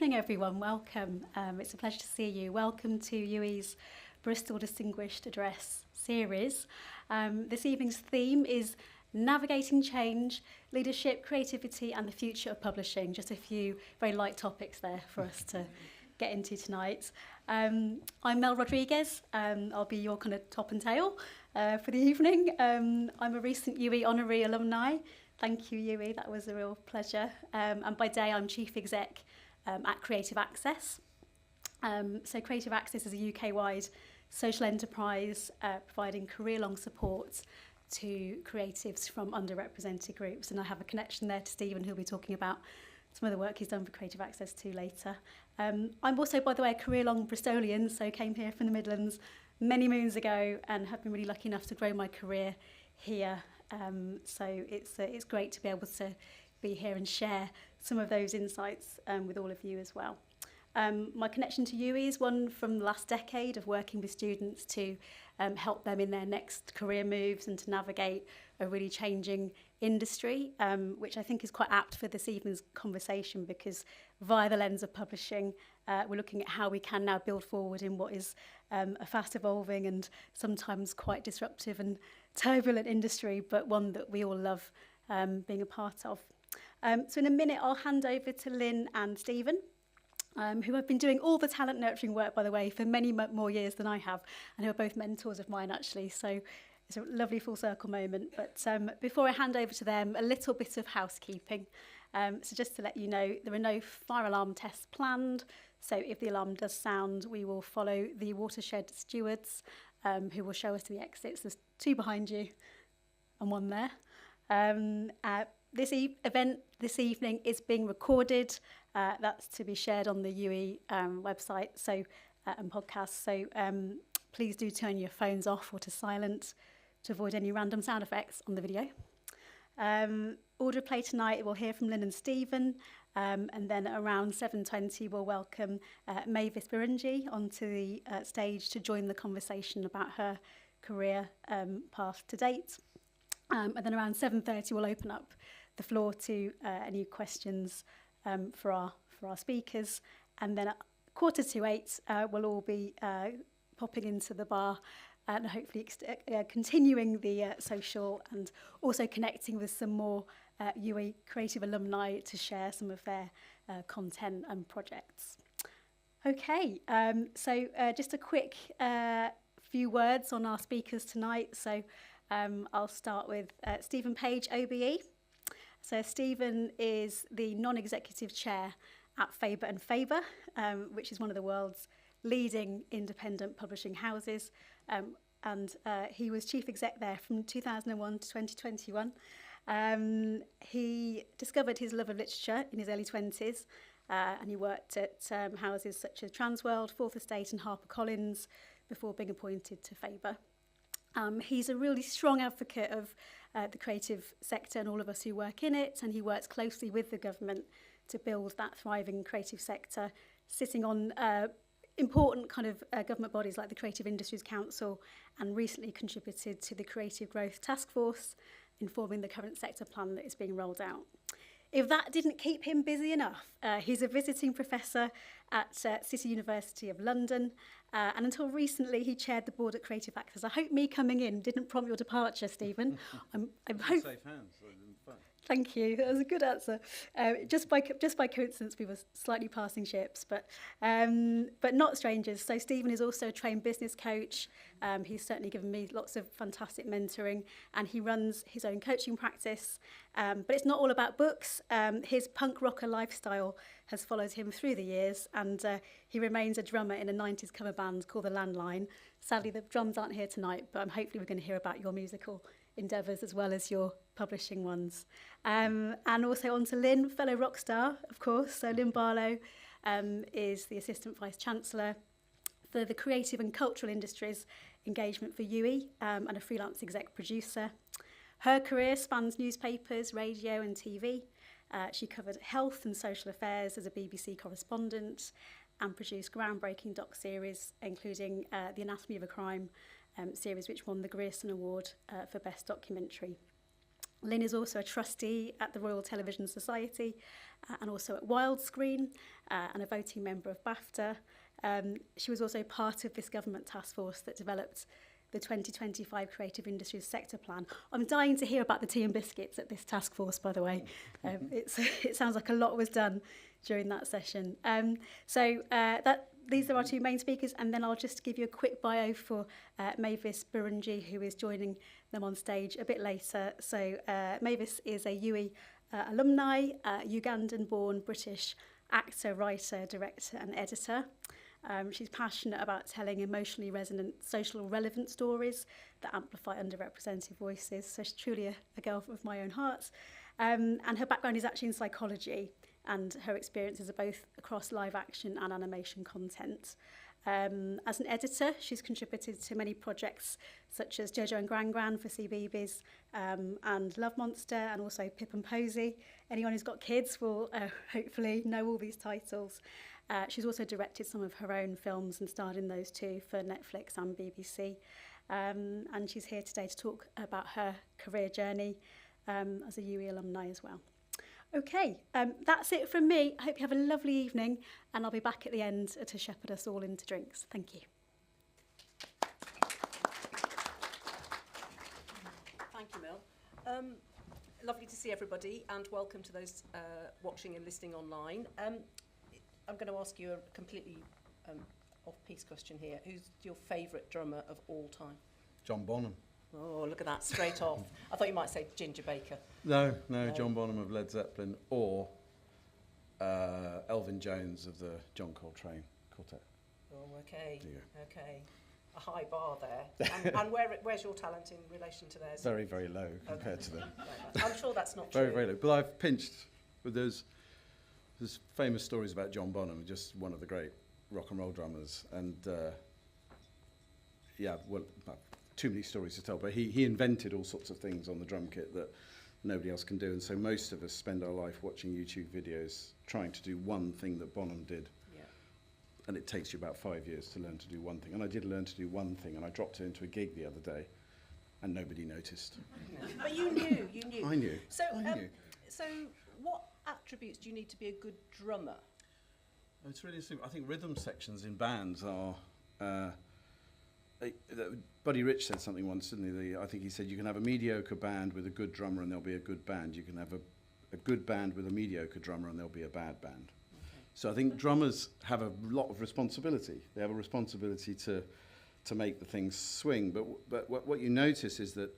morning, everyone. Welcome. It's a pleasure to see you. Welcome to UWE's Bristol Distinguished Address Series. This evening's theme is navigating change, leadership, creativity, and the future of publishing. Just a few very light topics there for us to get into tonight. I'm Mel Rodriguez. I'll be your kind of top and tail for the evening. I'm a recent UWE honorary alumni. Thank you, UWE. That was a real pleasure. And by day, I'm Chief Exec at Creative Access. So Creative Access is a UK-wide social enterprise providing career-long support to creatives from underrepresented groups. And I have a connection there to Stephen, who'll be talking about some of the work he's done for Creative Access too later. I'm also, by the way, a career-long Bristolian, so came here from the Midlands many moons ago and have been really lucky enough to grow my career here. So it's great to be able to be here and share some of those insights with all of you as well. My connection to UWE is one from the last decade of working with students to help them in their next career moves and to navigate a really changing industry, which I think is quite apt for this evening's conversation, because via the lens of publishing, we're looking at how we can now build forward in what is a fast evolving and sometimes quite disruptive and turbulent industry, but one that we all love being a part of. So in a minute, I'll hand over to Lynn and Stephen, who have been doing all the talent nurturing work, by the way, for many more years than I have, and who are both mentors of mine, actually. So it's a lovely full circle moment. But before I hand over to them, a little bit of housekeeping. So just to let you know, there are no fire alarm tests planned. So if the alarm does sound, we will follow the watershed stewards, who will show us to the exits. There's two behind you and one there. This event this evening is being recorded. That's to be shared on the UWE website and podcast. So please do turn your phones off or to silent to avoid any random sound effects on the video. Order of play tonight, we'll hear from Lynn and Stephen, and then around 7:20 we'll welcome Mavis Birungi onto the stage to join the conversation about her career path to date. And then around 7:30 we'll open up the floor to any questions for our speakers, and then at 7:45 we'll all be popping into the bar and hopefully continuing the social and also connecting with some more UWE creative alumni to share some of their content and projects. Okay, so just a quick few words on our speakers tonight. So I'll start with Stephen Page, OBE. So Stephen is the non-executive chair at Faber and Faber, which is one of the world's leading independent publishing houses. And he was chief exec there from 2001 to 2021. He discovered his love of literature in his early 20s, and he worked at houses such as Transworld, Fourth Estate and HarperCollins before being appointed to Faber. He's a really strong advocate of the creative sector and all of us who work in it, and he works closely with the government to build that thriving creative sector, sitting on important kind of government bodies like the Creative Industries Council, and recently contributed to the Creative Growth Task Force, informing the current sector plan that is being rolled out. If that didn't keep him busy enough, he's a visiting professor at City University of London, and until recently he chaired the board at Creative Access. I hope me coming in didn't prompt your departure, Stephen. I'm safe hands. Thank you. That was a good answer. Just by coincidence, we were slightly passing ships, but not strangers. So Stephen is also a trained business coach. He's certainly given me lots of fantastic mentoring, and he runs his own coaching practice. But it's not all about books. His punk rocker lifestyle has followed him through the years, and he remains a drummer in a 90s cover band called The Landline. Sadly, the drums aren't here tonight, but hopefully we're going to hear about your musical endeavours as well as your publishing ones. And also on to Lynn, fellow rock star, of course. So Lynn Barlow is the Assistant Vice-Chancellor for the Creative and Cultural Industries Engagement for UWE, and a freelance exec producer. Her career spans newspapers, radio and TV. She covered health and social affairs as a BBC correspondent and produced groundbreaking doc series, including The Anatomy of a Crime series, which won the Grierson Award for Best Documentary. Lynn is also a trustee at the Royal Television Society and also at Wildscreen and a voting member of BAFTA. She was also part of this government task force that developed the 2025 Creative Industries Sector Plan. I'm dying to hear about the tea and biscuits at this task force, by the way. It sounds like a lot was done during that session. These are our two main speakers, and then I'll just give you a quick bio for Mavis Burunji, who is joining them on stage a bit later. So Mavis is a UWE alumni, Ugandan-born British actor, writer, director and editor. She's passionate about telling emotionally resonant, social relevant stories that amplify underrepresented voices. So she's truly a girl of my own heart. And her background is actually in psychology, and her experiences are both across live action and animation content. As an editor, she's contributed to many projects such as Jojo and Gran Gran for CBeebies and Love Monster, and also Pip and Posy. Anyone who's got kids will hopefully know all these titles. She's also directed some of her own films and starred in those too for Netflix and BBC. And she's here today to talk about her career journey as a UWE alumni as well. Okay, that's it from me. I hope you have a lovely evening, and I'll be back at the end to shepherd us all into drinks. Thank you. Thank you, Mel. Lovely to see everybody, and welcome to those watching and listening online. I'm going to ask you a completely off-piece question here. Who's your favourite drummer of all time? John Bonham. Oh, look at that, straight off. I thought you might say Ginger Baker. No, John Bonham of Led Zeppelin, or Elvin Jones of the John Coltrane Quartet. Oh, okay, Yeah. okay. A high bar there. And where's your talent in relation to theirs? Very, very low compared to them. Right. I'm sure that's not Very, true. very low. But I've pinched, but there's famous stories about John Bonham, just one of the great rock and roll drummers. And too many stories to tell, but he invented all sorts of things on the drum kit that nobody else can do, and so most of us spend our life watching YouTube videos trying to do one thing that Bonham did. Yeah. And it takes you about 5 years to learn to do one thing. And I did learn to do one thing, and I dropped it into a gig the other day, and nobody noticed. But you knew. I knew. So, I knew. So what attributes do you need to be a good drummer? It's really simple. I think rhythm sections in bands are... Buddy Rich said something once, didn't he? I think he said you can have a mediocre band with a good drummer and there'll be a good band. You can have a good band with a mediocre drummer and there'll be a bad band. Okay. So I think drummers have a lot of responsibility. They have a responsibility to make the things swing. But what you notice is that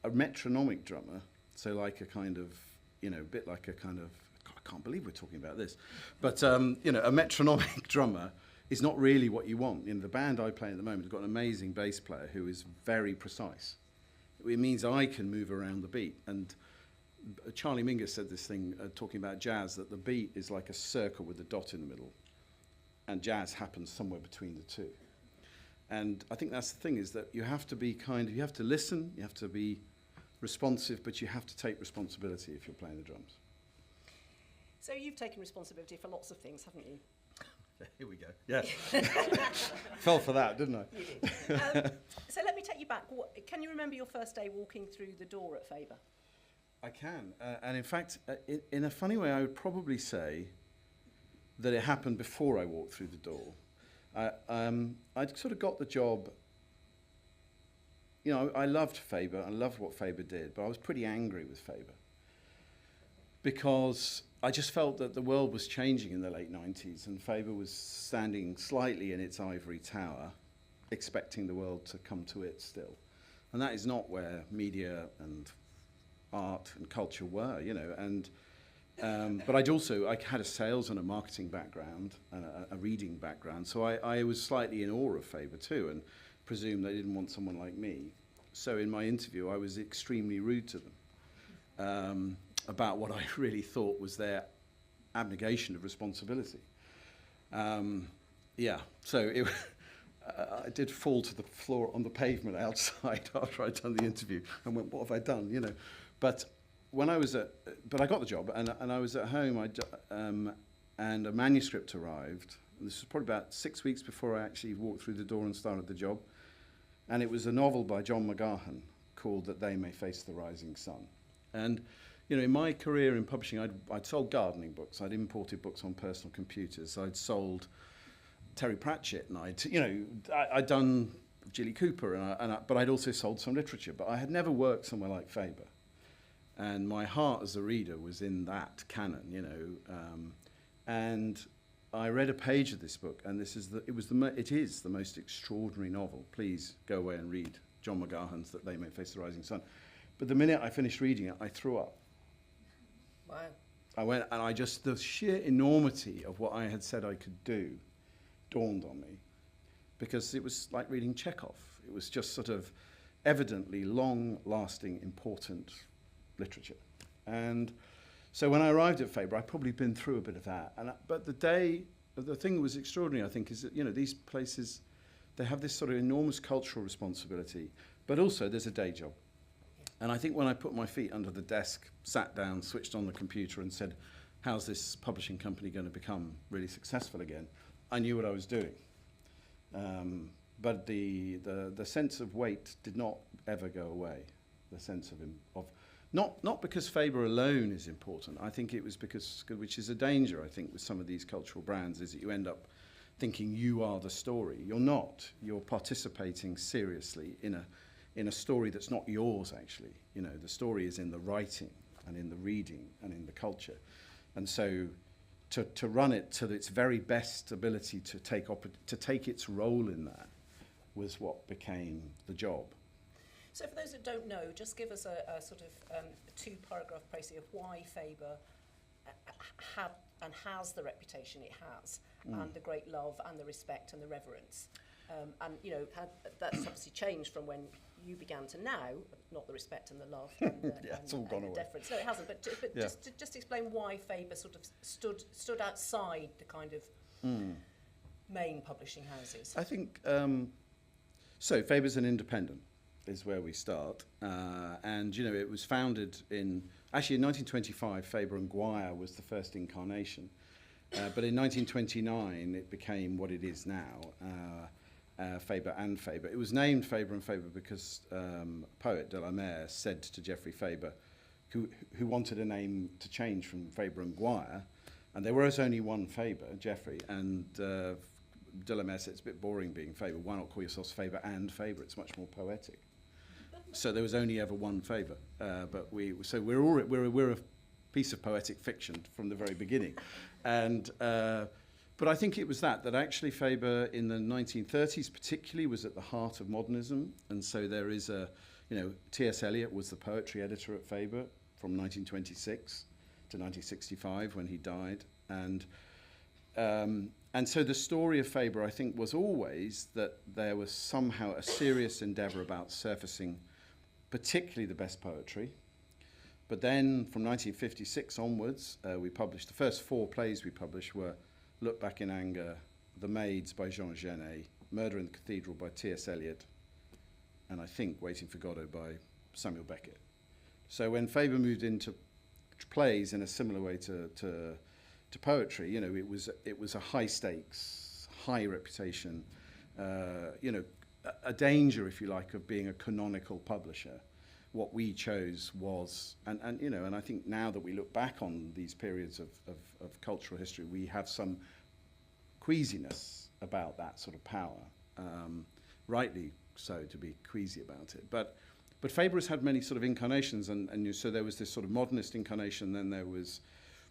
a metronomic drummer, so like a kind of, a bit like a kind of, I can't believe we're talking about this, but a metronomic drummer is not really what you want. The band I play at the moment has got an amazing bass player who is very precise. It means I can move around the beat. And Charlie Mingus said this thing, talking about jazz, that the beat is like a circle with a dot in the middle. And jazz happens somewhere between the two. And I think that's the thing, is that you have to be you have to listen, you have to be responsive, but you have to take responsibility if you're playing the drums. So you've taken responsibility for lots of things, haven't you? Here we go. Yeah. Fell for that, didn't I? You did. So let me take you back. Can you remember your first day walking through the door at Faber? I can. And in fact, in a funny way, I would probably say that it happened before I walked through the door. I'd sort of got the job. I loved Faber. I loved what Faber did, but I was pretty angry with Faber, because I just felt that the world was changing in the late 90s, and Faber was standing slightly in its ivory tower, expecting the world to come to it still. And that is not where media and art and culture were, but I had a sales and a marketing background and a reading background, so I was slightly in awe of Faber too, and presumed they didn't want someone like me. So in my interview, I was extremely rude to them. About what I really thought was their abnegation of responsibility. So I did fall to the floor on the pavement outside after I'd done the interview and went, what have I done, But when I was but I got the job, and I was at home, and a manuscript arrived. And this was probably about 6 weeks before I actually walked through the door and started the job. And it was a novel by John McGahan called That They May Face the Rising Sun. And, you know, in my career in publishing, I'd sold gardening books, I'd imported books on personal computers, I'd sold Terry Pratchett, and I'd done Gilly Cooper, but I'd also sold some literature, but I had never worked somewhere like Faber. And my heart as a reader was in that canon, you know. And I read a page of this book, and it is the most extraordinary novel. Please go away and read John McGahan's That They May Face the Rising Sun. But the minute I finished reading it, I threw up. Wow. I went, and the sheer enormity of what I had said I could do dawned on me, because it was like reading Chekhov. It was just sort of evidently long-lasting, important literature. And so when I arrived at Faber, I'd probably been through a bit of that. But the thing that was extraordinary, I think, is that, you know, these places, they have this sort of enormous cultural responsibility, but also there's a day job. And I think when I put my feet under the desk, sat down, switched on the computer and said, how's this publishing company going to become really successful again? I knew what I was doing. But the sense of weight did not ever go away. The sense of not because Faber alone is important. I think it was because, which is a danger, I think, with some of these cultural brands, is that you end up thinking you are the story. You're not. You're participating seriously in a story that's not yours, actually. You know, the story is in the writing and in the reading and in the culture. And so to run it to its very best ability to take its role in that was what became the job. So for those that don't know, just give us a sort of two-paragraph précis of why Faber had and has the reputation it has, and the great love and the respect and the reverence. And, you know, that's obviously changed from when you began to now, not the respect and the love and the, yeah, it's all gone the away. deference. No, it hasn't, but Yeah. just explain why Faber sort of stood outside the kind of main publishing houses. I think, so Faber's an independent, is where we start. And, you know, it was founded in 1925, Faber and Guire was the first incarnation. But in 1929, it became what it is now, Faber and Faber. It was named Faber and Faber because poet de la Mare said to Geoffrey Faber, who wanted a name to change from Faber and Guire, and there was only one Faber, Geoffrey, and de la Mare said it's a bit boring being Faber. Why not call yourselves Faber and Faber? It's much more poetic. So there was only ever one Faber, but we're a piece of poetic fiction from the very beginning, and but I think it was that actually Faber in the 1930s particularly was at the heart of modernism, and so there is T.S. Eliot was the poetry editor at Faber from 1926 to 1965 when he died, and so the story of Faber, I think, was always that there was somehow a serious endeavour about surfacing particularly the best poetry. But then from 1956 onwards, we published, the first 4 plays we published were Look Back in Anger, The Maids by Jean Genet, Murder in the Cathedral by T.S. Eliot, and I think Waiting for Godot by Samuel Beckett. So when Faber moved into plays in a similar way to poetry, you know, it was a high stakes, high reputation, you know, a danger, if you like, of being a canonical publisher. What we chose was, and you know, and I think now that we look back on these periods of cultural history, we have some queasiness about that sort of power, rightly so to be queasy about it. But Faber has had many sort of incarnations, and so there was this sort of modernist incarnation, then there was,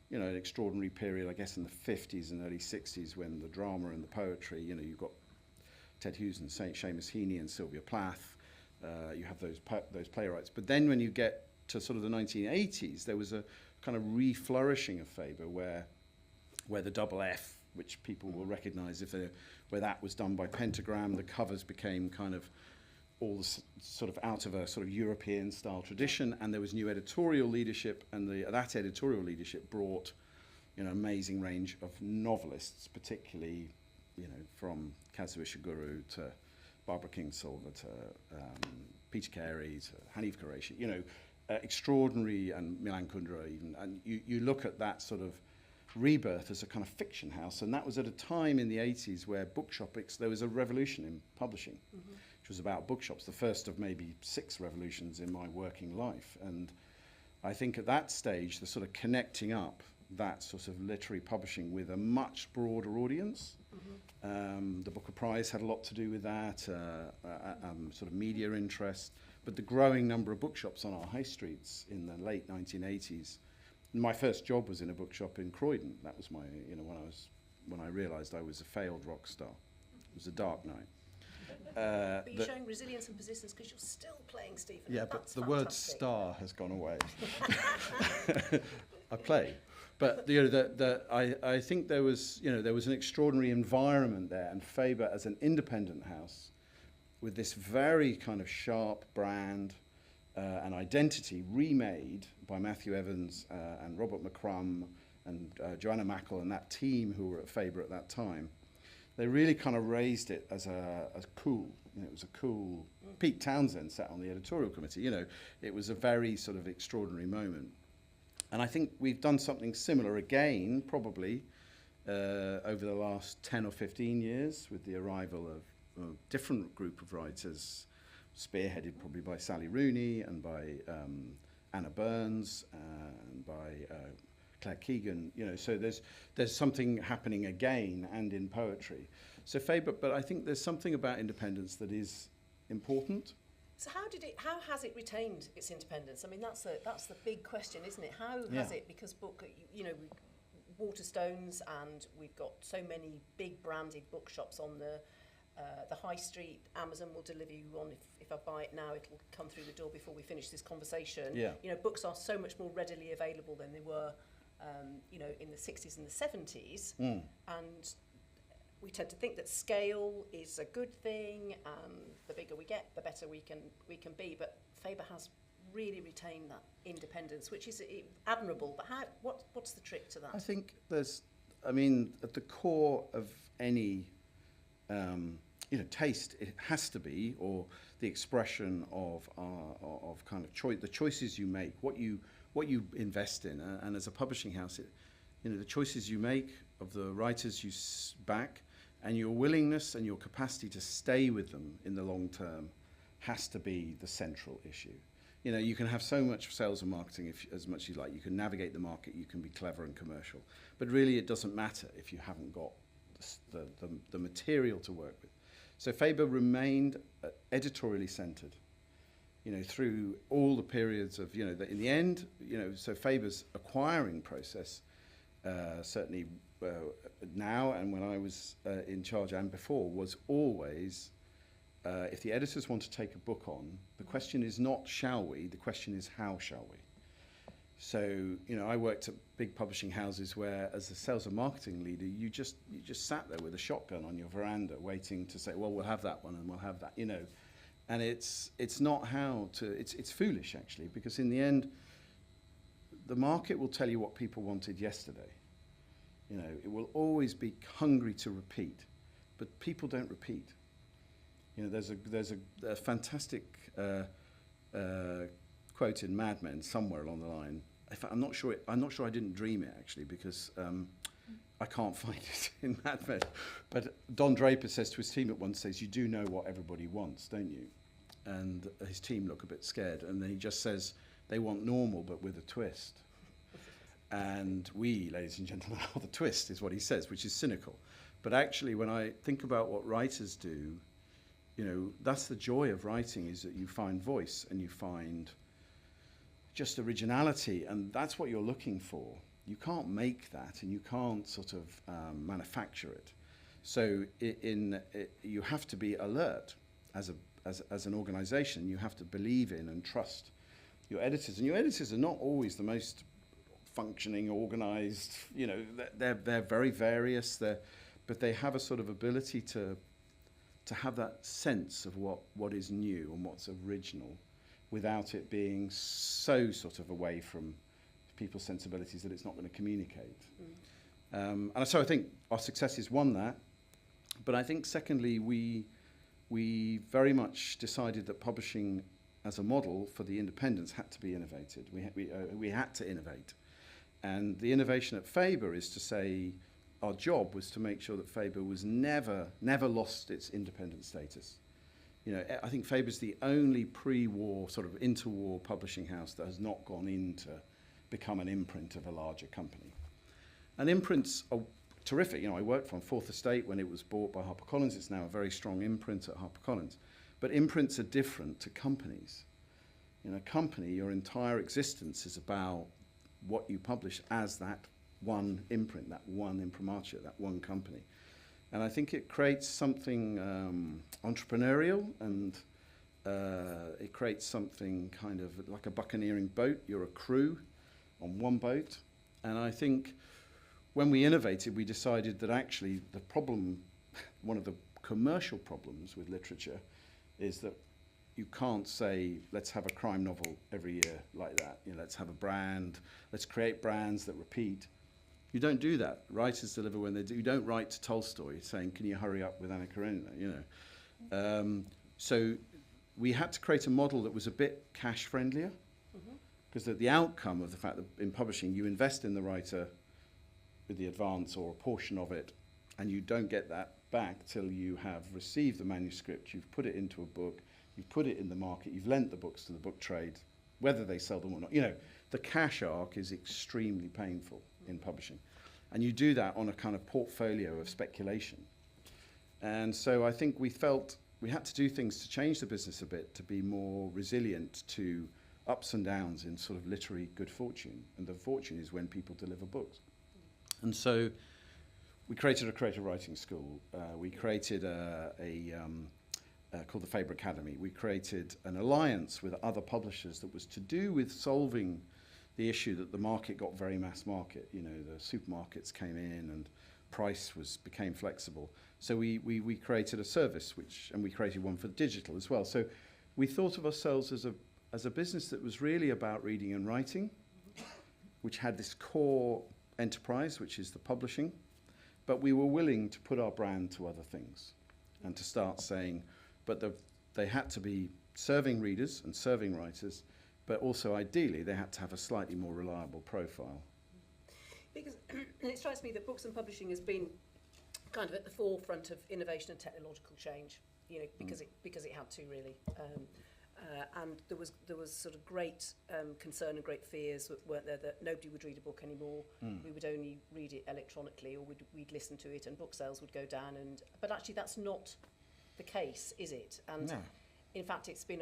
you know, an extraordinary period, I guess, in the 50s and early 60s when the drama and the poetry, you know, you've got Ted Hughes and Seamus Heaney and Sylvia Plath. You have those playwrights. But then when you get to sort of the 1980s, there was a kind of re-flourishing of Faber where the double F, which people will recognise where that was done by Pentagram, the covers became kind of all sort of out of a sort of European style tradition, and there was new editorial leadership, and that editorial leadership brought, you know, an amazing range of novelists, particularly, you know, from Kazuo Ishiguro to Barbara Kingsolver to Peter Carey to Hanif Qureshi, you know, extraordinary, and Milan Kundera even. And you look at that sort of rebirth as a kind of fiction house, and that was at a time in the 80s where there was a revolution in publishing, which was about bookshops, the first of maybe 6 revolutions in my working life. And I think at that stage, the sort of connecting up that sort of literary publishing with a much broader audience. The Booker Prize had a lot to do with that, sort of media interest, but the growing number of bookshops on our high streets in the late 1980s. My first job was in a bookshop in Croydon. That was my, when I realised I was a failed rock star. It was a dark night. But you're showing resilience and persistence because you're still playing, Stephen. Yeah, but that's the word fantastic. star has gone away. I play. But I think there was an extraordinary environment there, and Faber as an independent house with this very kind of sharp brand and identity remade by Matthew Evans and Robert McCrum and Joanna Mackle and that team who were at Faber at that time. They really kind of raised it as cool. It was a cool. Pete Townsend sat on the editorial committee. It was a very sort of extraordinary moment. And I think we've done something similar again, probably, over the last 10 or 15 years with the arrival of a different group of writers, spearheaded probably by Sally Rooney and by Anna Burns and by Claire Keegan. So there's something happening again, and in poetry. So Faber, but I think there's something about independence that is important. So how has it retained its independence? I mean, that's the big question, isn't it? How has it? Because Waterstones, and we've got so many big branded bookshops on the high street. Amazon will deliver you one. If I buy it now, it'll come through the door before we finish this conversation. Yeah. Books are so much more readily available than they were, in the 60s and the 70s. And we tend to think that scale is a good thing, and the bigger we get, the better we can be. But Faber has really retained that independence, which is admirable. But what's the trick to that? I think at the core of any taste, it has to be, or the expression of kind of the choices you make, what you invest in, and as a publishing house, the choices you make of the writers you back, and your willingness and your capacity to stay with them in the long term has to be the central issue. You can have so much sales and marketing as much as you like. You can navigate the market, you can be clever and commercial. But really it doesn't matter if you haven't got the material to work with. So Faber remained editorially centred, through all the periods of, in the end, so Faber's acquiring process, certainly now and when I was in charge and before, was always, if the editors want to take a book on, the question is not shall we, the question is how shall we. So, I worked at big publishing houses where, as a sales and marketing leader, you just sat there with a shotgun on your veranda waiting to say, well, we'll have that one and we'll have that, And it's not how to, it's foolish actually, because in the end, the market will tell you what people wanted yesterday. It will always be hungry to repeat, but people don't repeat. There's a fantastic quote in Mad Men somewhere along the line. I'm not sure I didn't dream it actually, because I can't find it in Mad Men. But Don Draper says to his team at one stage, "You do know what everybody wants, don't you?" And his team look a bit scared, and then he just says, "They want normal, but with a twist." And we, ladies and gentlemen, are the twist, is what he says, which is cynical. But actually, when I think about what writers do, that's the joy of writing, is that you find voice and you find just originality, and that's what you're looking for. You can't make that, and you can't sort of manufacture it. So you have to be alert as an organisation. You have to believe in and trust your editors, and your editors are not always the most functioning, organised. They're very various. But they have a sort of ability to have that sense of what is new and what's original, without it being so sort of away from people's sensibilities that it's not going to communicate. And so I think our success has won that. But I think secondly, we very much decided that publishing as a model for the independence had to be innovated. We had to innovate. And the innovation at Faber is to say, our job was to make sure that Faber was never lost its independent status. You know, I think Faber's the only pre-war, sort of interwar publishing house that has not gone into become an imprint of a larger company. And imprints are terrific. You know, I worked for Fourth Estate when it was bought by HarperCollins. It's now a very strong imprint at HarperCollins. But imprints are different to companies. In a company, your entire existence is about what you publish as that one imprint, that one imprimatur, that one company. And I think it creates something entrepreneurial, and it creates something kind of like a buccaneering boat. You're a crew on one boat. And I think when we innovated, we decided that actually the problem, one of the commercial problems with literature is that you can't say, let's have a crime novel every year like that. You know, let's have a brand, let's create brands that repeat. You don't do that. Writers deliver when they do. You don't write to Tolstoy saying, can you hurry up with Anna Karenina, you know. So we had to create a model that was a bit cash friendlier, because the outcome of the fact that in publishing you invest in the writer with the advance or a portion of it, and you don't get that back till you have received the manuscript, you've put it into a book, you've put it in the market, you've lent the books to the book trade, whether they sell them or not. You know, the cash arc is extremely painful in publishing. And you do that on a kind of portfolio of speculation. And so I think we felt we had to do things to change the business a bit, to be more resilient to ups and downs in sort of literary good fortune. And the fortune is when people deliver books. And so we created a creative writing school. We created called the Faber Academy. We created an alliance with other publishers that was to do with solving the issue that the market got very mass market. You know, the supermarkets came in and price became flexible. So we created a service, and we created one for digital as well. So we thought of ourselves as a business that was really about reading and writing, which had this core enterprise, which is the publishing, but we were willing to put our brand to other things and to start saying, but they had to be serving readers and serving writers, but also ideally they had to have a slightly more reliable profile. Because it strikes me that books and publishing has been kind of at the forefront of innovation and technological change, you know, because it had to really. And there was sort of great concern and great fears, weren't there, that nobody would read a book anymore. We would only read it electronically, or we'd listen to it, and book sales would go down. But actually, that's not the case, is it? And no. In fact, it's been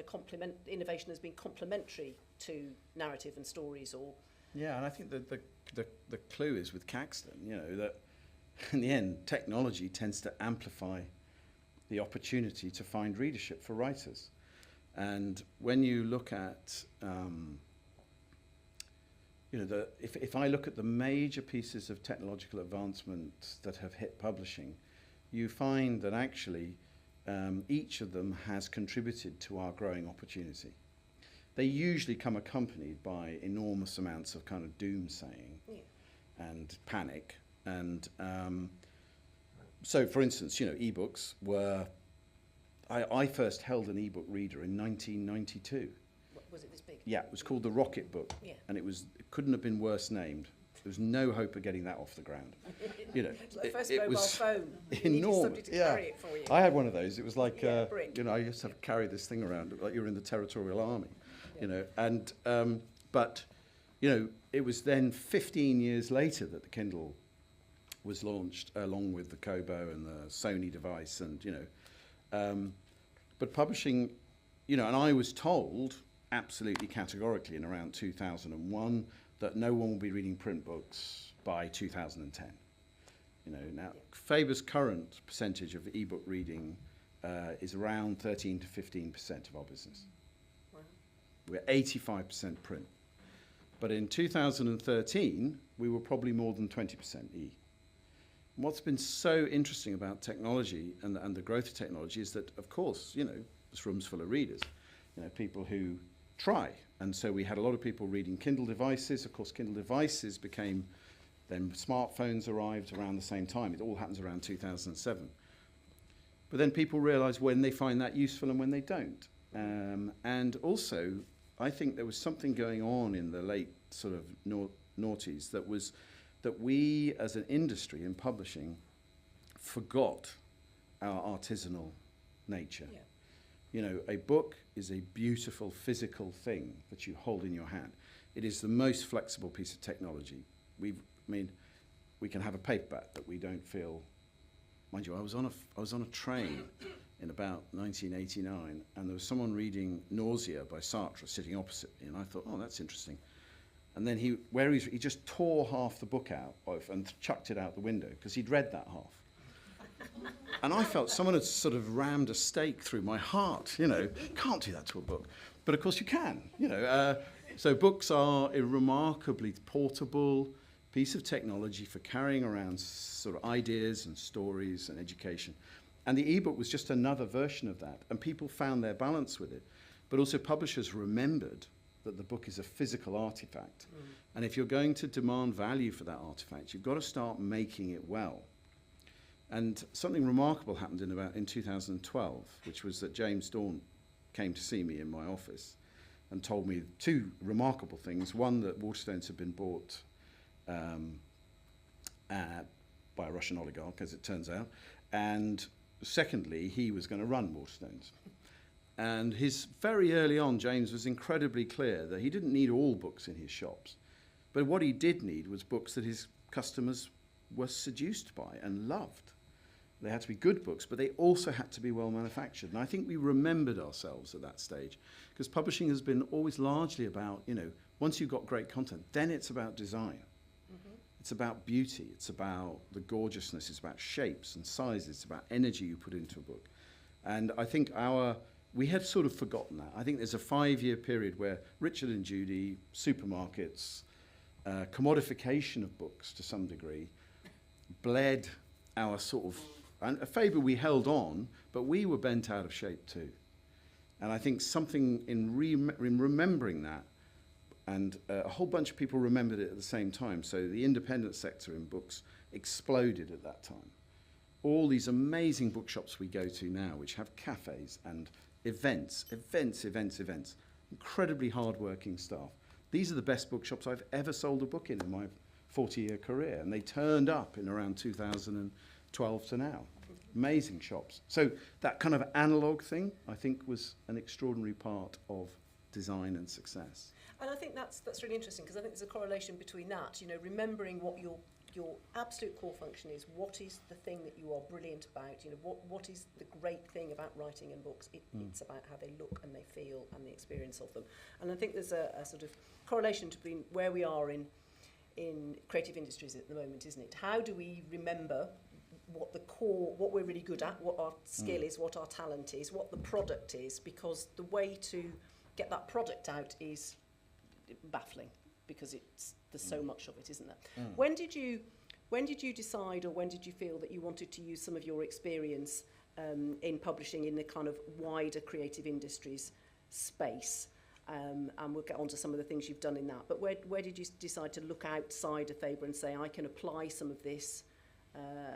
innovation has been complementary to narrative and stories. Yeah, and I think that the clue is with Caxton, you know, that in the end, technology tends to amplify the opportunity to find readership for writers. And when you look at, you know, if I look at the major pieces of technological advancement that have hit publishing, you find that actually each of them has contributed to our growing opportunity. They usually come accompanied by enormous amounts of kind of doomsaying and panic. And so, for instance, you know, ebooks were... I first held an ebook reader in 1992. Was it this big? Yeah, it was called the Rocket Book, and it couldn't have been worse named. There was no hope of getting that off the ground. You know, it's like the first mobile phone. Enormous. You needed somebody to carry it for you. I had one of those. It was like, you know, I used to have to carry this thing around like you were in the Territorial Army, you know. And but, you know, it was then 15 years later that the Kindle was launched, along with the Kobo and the Sony device, and you know. But publishing, you know, and I was told absolutely categorically in around 2001 that no one will be reading print books by 2010. You know, now Faber's current percentage of ebook reading is around 13 to 15% of our business. Wow. We're 85% print. But in 2013, we were probably more than 20% E. What's been so interesting about technology and the growth of technology is that, of course, you know, this room's full of readers, you know, people who try. And so we had a lot of people reading Kindle devices. Of course, Kindle devices became, then smartphones arrived around the same time. It all happens around 2007. But then people realize when they find that useful and when they don't. And also, I think there was something going on in the late sort of noughties that was that we, as an industry in publishing, forgot our artisanal nature. Yeah. You know, a book is a beautiful physical thing that you hold in your hand. It is the most flexible piece of technology. I mean, we can have a paperback, but we don't feel. Mind you, I was on a train in about 1989, and there was someone reading Nausea by Sartre sitting opposite me, and I thought, oh, that's interesting. And then he just tore half the book out and chucked it out the window because he'd read that half. And I felt someone had sort of rammed a stake through my heart. You know, can't do that to a book, but of course you can. You know, so books are a remarkably portable piece of technology for carrying around sort of ideas and stories and education. And the ebook was just another version of that, and people found their balance with it. But also publishers remembered that the book is a physical artifact. And if you're going to demand value for that artifact, you've got to start making it well. And something remarkable happened in 2012, which was that James Dawn came to see me in my office and told me two remarkable things. One, that Waterstones had been bought by a Russian oligarch, as it turns out. And secondly, he was going to run Waterstones. And very early on, James was incredibly clear that he didn't need all books in his shops. But what he did need was books that his customers were seduced by and loved. They had to be good books, but they also had to be well manufactured. And I think we remembered ourselves at that stage, because publishing has been always largely about, you know, once you've got great content, then it's about design. It's about beauty, it's about the gorgeousness, it's about shapes and sizes, it's about energy you put into a book. And I think we had sort of forgotten that. I think there's a 5-year period where Richard and Judy, supermarkets, commodification of books to some degree, bled our sort of, and at Faber we held on, but we were bent out of shape too. And I think something in remembering that, and a whole bunch of people remembered it at the same time. So the independent sector in books exploded at that time. All these amazing bookshops we go to now, which have cafes and events, incredibly hard-working staff. These are the best bookshops I've ever sold a book in my 40-year career, and they turned up in around 2012 to now. Amazing shops. So that kind of analog thing, I think, was an extraordinary part of design and success. And I think that's really interesting, because I think there's a correlation between that, you know, remembering what your absolute core function is. What is the thing that you are brilliant about? You know, what is the great thing about writing in books? It's about how they look and they feel and the experience of them. And I think there's a sort of correlation between where we are in creative industries at the moment, isn't it? How do we remember what the core, what we're really good at, what our skill is, what our talent is, what the product is? Because the way to get that product out is baffling, because there's so much of it, isn't there? When did you decide, or when did you feel that you wanted to use some of your experience in publishing in the kind of wider creative industries space? And we'll get on to some of the things you've done in that. But where did you decide to look outside of Faber and say, I can apply some of this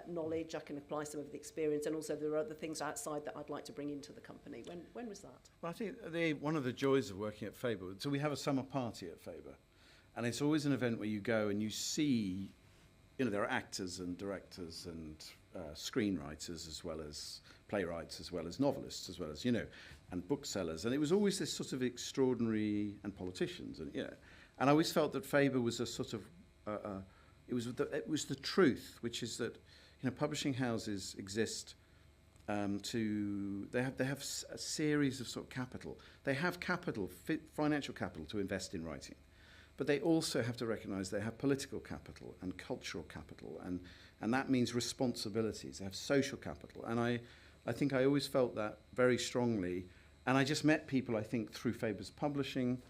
knowledge, I can apply some of the experience, and also there are other things outside that I'd like to bring into the company? When was that? Well, I think one of the joys of working at Faber, so we have a summer party at Faber, and it's always an event where you go and you see, you know, there are actors and directors and screenwriters, as well as playwrights, as well as novelists, as well as, you know, and booksellers, and it was always this sort of extraordinary, and politicians, and, you know, and I always felt that Faber was a sort of it was the truth, which is that, you know, publishing houses exist they have a series of sort of capital. They have capital, financial capital, to invest in writing, but they also have to recognise they have political capital and cultural capital, and that means responsibilities. They have social capital, and I think I always felt that very strongly, and I just met people, I think, through Faber's publishing.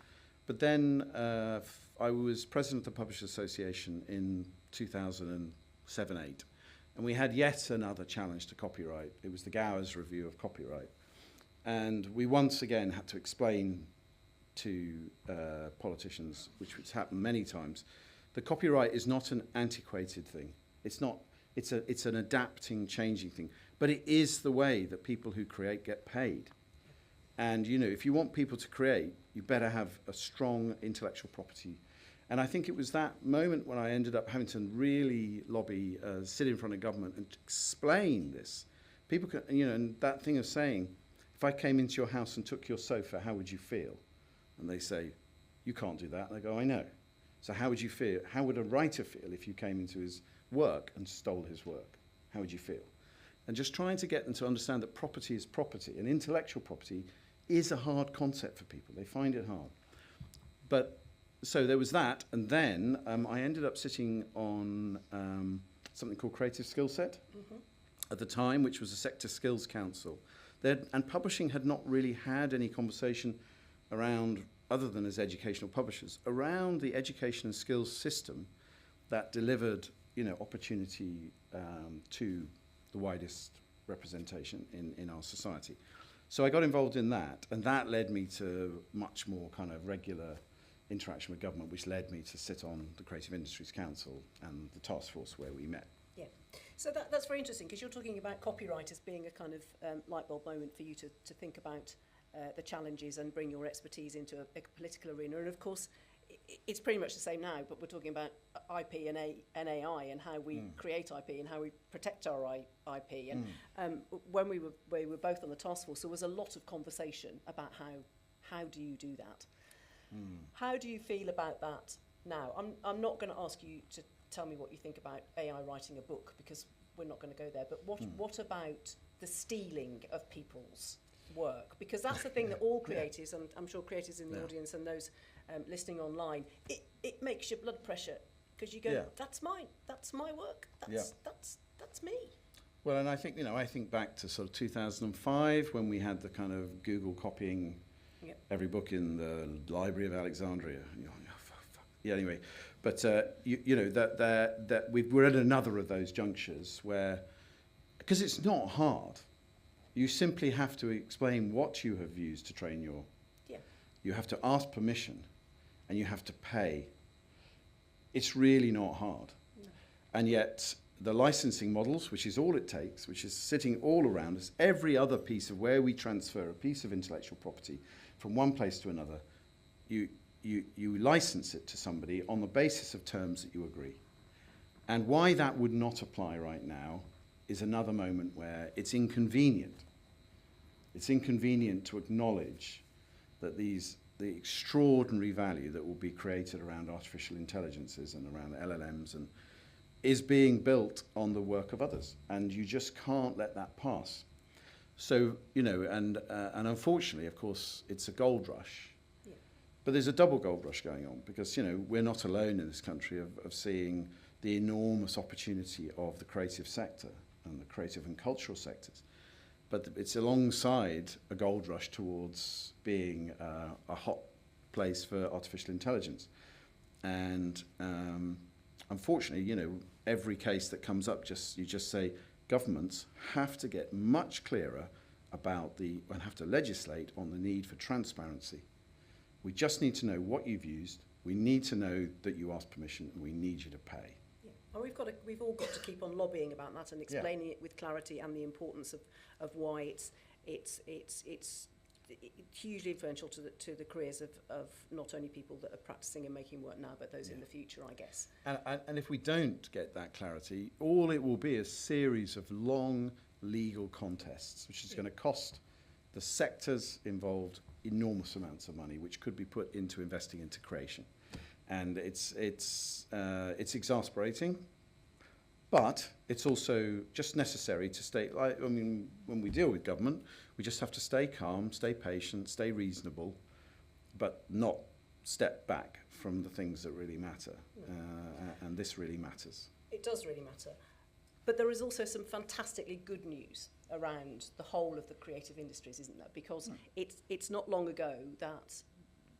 But then I was president of the Publishers Association in 2007-8, and we had yet another challenge to copyright. It was the Gowers Review of Copyright, and we once again had to explain to politicians, which has happened many times, that copyright is not an antiquated thing. It's not. It's an adapting, changing thing. But it is the way that people who create get paid. And, you know, if you want people to create, you better have a strong intellectual property. And I think it was that moment when I ended up having to really lobby, sit in front of government and explain this. People can, you know, and that thing of saying, if I came into your house and took your sofa, how would you feel? And they say, you can't do that. And they go, I know. So how would you feel? How would a writer feel if you came into his work and stole his work? How would you feel? And just trying to get them to understand that property is property, and intellectual property is a hard concept for people. They find it hard. But so there was that, and then I ended up sitting on something called Creative Skill Set at the time, which was a sector skills council. And publishing had not really had any conversation around, other than as educational publishers, around the education and skills system that delivered, opportunity to the widest representation in our society. So I got involved in that, and that led me to much more kind of regular interaction with government, which led me to sit on the Creative Industries Council and the task force where we met. Yeah, so that's very interesting, because you're talking about copyright as being a kind of light bulb moment for you to think about the challenges and bring your expertise into a political arena. And of course, it's pretty much the same now, but we're talking about IP and AI and how we create IP and how we protect our IP. And when we were both on the task force, there was a lot of conversation about how do you do that? How do you feel about that now? I'm not going to ask you to tell me what you think about AI writing a book, because we're not going to go there. But what about the stealing of people's work? Because that's the thing that all creatives, and I'm sure creatives in the audience and those listening online, it makes your blood pressure, because you go, that's mine, that's my work, that's me. Well, and I think back to sort of 2005 when we had the kind of Google copying every book in the Library of Alexandria. Anyway, but that we're at another of those junctures where, because it's not hard, you simply have to explain what you have used to train your. You have to ask permission, and you have to pay. It's really not hard, and yet the licensing models, which is all it takes, which is sitting all around us, every other piece of where we transfer a piece of intellectual property from one place to another, you license it to somebody on the basis of terms that you agree. And why that would not apply right now is another moment where it's inconvenient. It's inconvenient to acknowledge that the extraordinary value that will be created around artificial intelligences and around LLMs and is being built on the work of others, and you just can't let that pass. So, and unfortunately, of course, it's a gold rush. But there's a double gold rush going on, because, we're not alone in this country of seeing the enormous opportunity of the creative sector and the creative and cultural sectors. But it's alongside a gold rush towards being a hot place for artificial intelligence. And unfortunately, every case that comes up, you just say governments have to get much clearer about and have to legislate on the need for transparency. We just need to know what you've used. We need to know that you asked permission, and we need you to pay. Yeah. And we've all got to keep on lobbying about that and explaining it with clarity, and the importance of why it's hugely influential to the careers of not only people that are practicing and making work now, but those in the future, I guess. And if we don't get that clarity, all it will be is a series of long legal contests, which is going to cost the sectors involved enormous amounts of money, which could be put into investing into creation. And it's exasperating, but it's also just necessary to stay, when we deal with government, we just have to stay calm, stay patient, stay reasonable, but not step back from the things that really matter. And this really matters. It does really matter. But there is also some fantastically good news around the whole of the creative industries, isn't there? Because it's not long ago that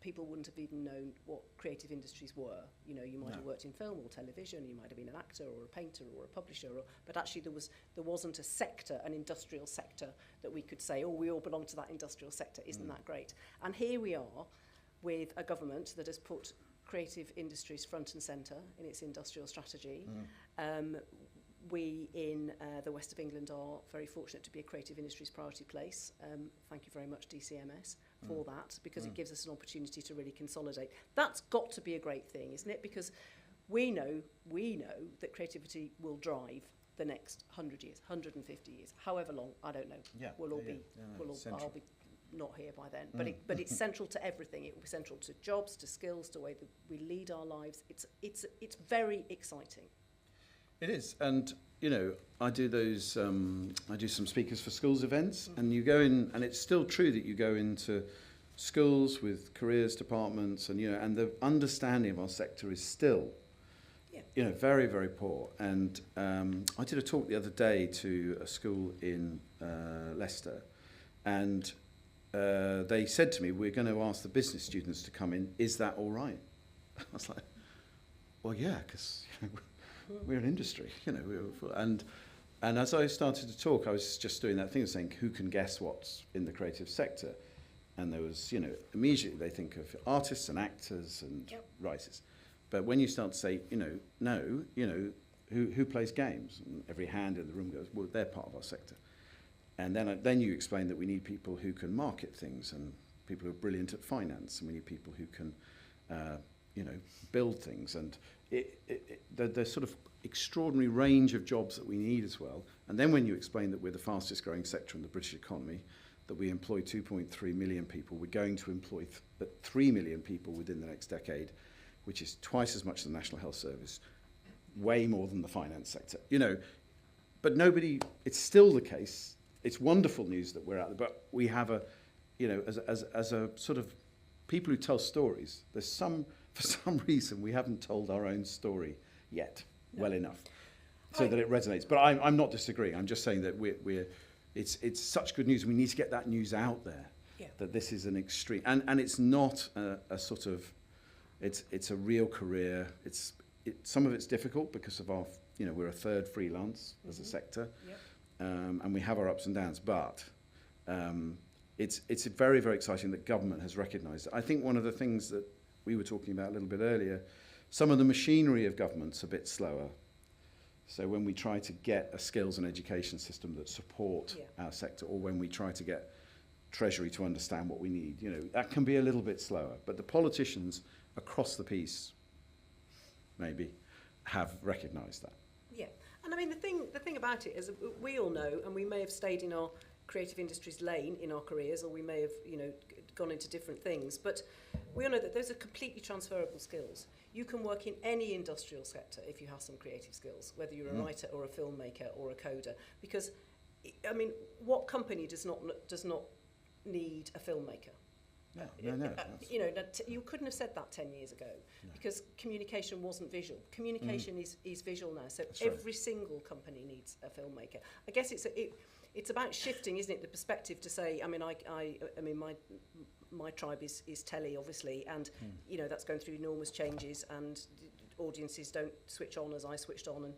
people wouldn't have even known what creative industries were. You might have worked in film or television, you might have been an actor or a painter or a publisher, but actually there wasn't a sector, an industrial sector, that we could say, we all belong to that industrial sector. Isn't that great? And here we are with a government that has put creative industries front and centre in its industrial strategy. We in the West of England are very fortunate to be a creative industries priority place. Thank you very much, DCMS, for that, because it gives us an opportunity to really consolidate. That's got to be a great thing, isn't it? Because we know that creativity will drive the next 100 years, 150 years, however long, I don't know. I'll be not here by then. But it's central to everything. It will be central to jobs, to skills, to the way that we lead our lives. It's very exciting. It is, and you know, I do those. I do some speakers for schools events, and you go in, and it's still true that you go into schools with careers departments, and you know, and the understanding of our sector is still, you know, very, very poor. And I did a talk the other day to a school in Leicester, and they said to me, "We're going to ask the business students to come in. Is that all right?" I was like, "Well, yeah, because." You know, we're an industry, you know, and as I started to talk, I was just doing that thing of saying, who can guess what's in the creative sector? And there was, you know, immediately they think of artists and actors and writers. But when you start to say, who plays games? And every hand in the room goes, well, they're part of our sector. And then you explain that we need people who can market things and people who are brilliant at finance, and we need people who can, build things. And the sort of extraordinary range of jobs that we need as well. And then when you explain that we're the fastest growing sector in the British economy, that we employ 2.3 million people, we're going to employ 3 million people within the next decade, which is twice as much as the National Health Service, way more than the finance sector. You know, but nobody, it's still the case. It's wonderful news that we're out there, but we have a, you know, as a sort of people who tell stories, for some reason, we haven't told our own story yet well enough so that it resonates. But I'm not disagreeing. I'm just saying that it's such good news. We need to get that news out there, that this is an extreme, and it's not a sort of, it's a real career. Some of it's difficult because of our, you know, we're a third freelance as a sector, and we have our ups and downs, but it's very, very exciting that government has recognised it. I think one of the things that we were talking about a little bit earlier, some of the machinery of government's a bit slower. So when we try to get a skills and education system that support our sector, or when we try to get Treasury to understand what we need, you know, that can be a little bit slower. But the politicians across the piece, maybe, have recognised that. Yeah, and I mean the thing about it is we all know, and we may have stayed in our creative industries lane in our careers, or we may have, you know, gone into different things, but we all know that those are completely transferable skills. You can work in any industrial sector if you have some creative skills, whether you're a writer or a filmmaker or a coder, because I mean, what company does not need a filmmaker? No. You know, you couldn't have said that 10 years ago, because communication wasn't visual. Communication is visual now, so every single company needs a filmmaker. I guess it's about shifting, isn't it, the perspective to say, I mean, my tribe is telly, obviously, and you know, that's going through enormous changes, and audiences don't switch on as I switched on,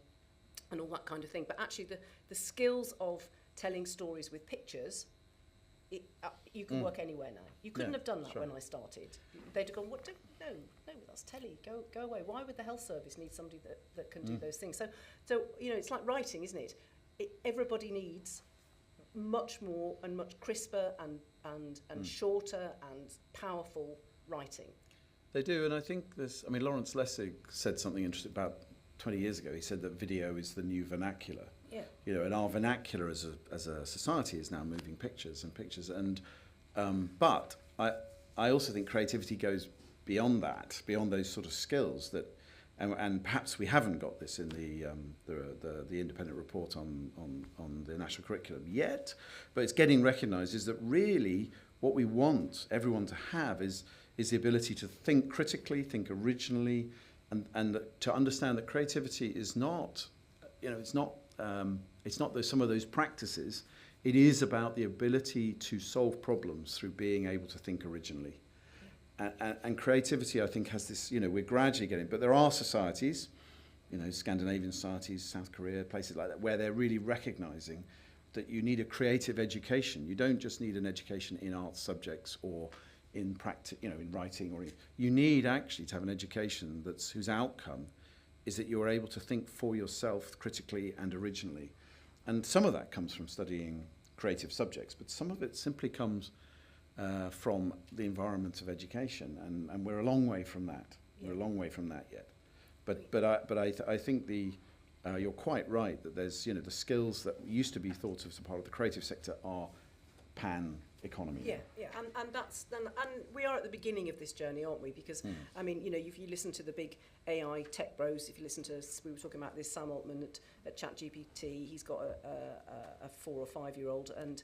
and all that kind of thing. But actually, the skills of telling stories with pictures, you can work anywhere now. You couldn't have done that when I started. They'd have gone, "What? No, that's telly. Go away. Why would the health service need somebody that can do those things?" So you know, it's like writing, isn't it? Everybody needs much more and much crisper and shorter and powerful writing. They do, and I think Lawrence Lessig said something interesting about 20 years ago. He said that video is the new vernacular. Yeah. You know, and our vernacular as a society is now moving pictures, and but I also think creativity goes beyond that, beyond those sort of skills that. And perhaps we haven't got this in the independent report on the national curriculum yet, but it's getting recognised, is that really what we want everyone to have is the ability to think critically, think originally, and to understand that creativity is not, you know, it's not some of those practices. It is about the ability to solve problems through being able to think originally. And creativity, I think, has this, you know, we're gradually getting, but there are societies, you know, Scandinavian societies, South Korea, places like that, where they're really recognising that you need a creative education. You don't just need an education in art subjects or in practice, you know, in writing, or you need actually to have an education whose outcome is that you're able to think for yourself critically and originally. And some of that comes from studying creative subjects, but some of it simply comes from the environment of education, and we're a long way from that. Yeah. We're a long way from that yet. But I think you're quite right that there's, the skills that used to be thought of as a part of the creative sector are pan economy. Yeah, and we are at the beginning of this journey, aren't we? Because I mean, if you listen to the big AI tech bros, if you listen to, we were talking about this Sam Altman at ChatGPT, he's got a 4 or 5 year old, and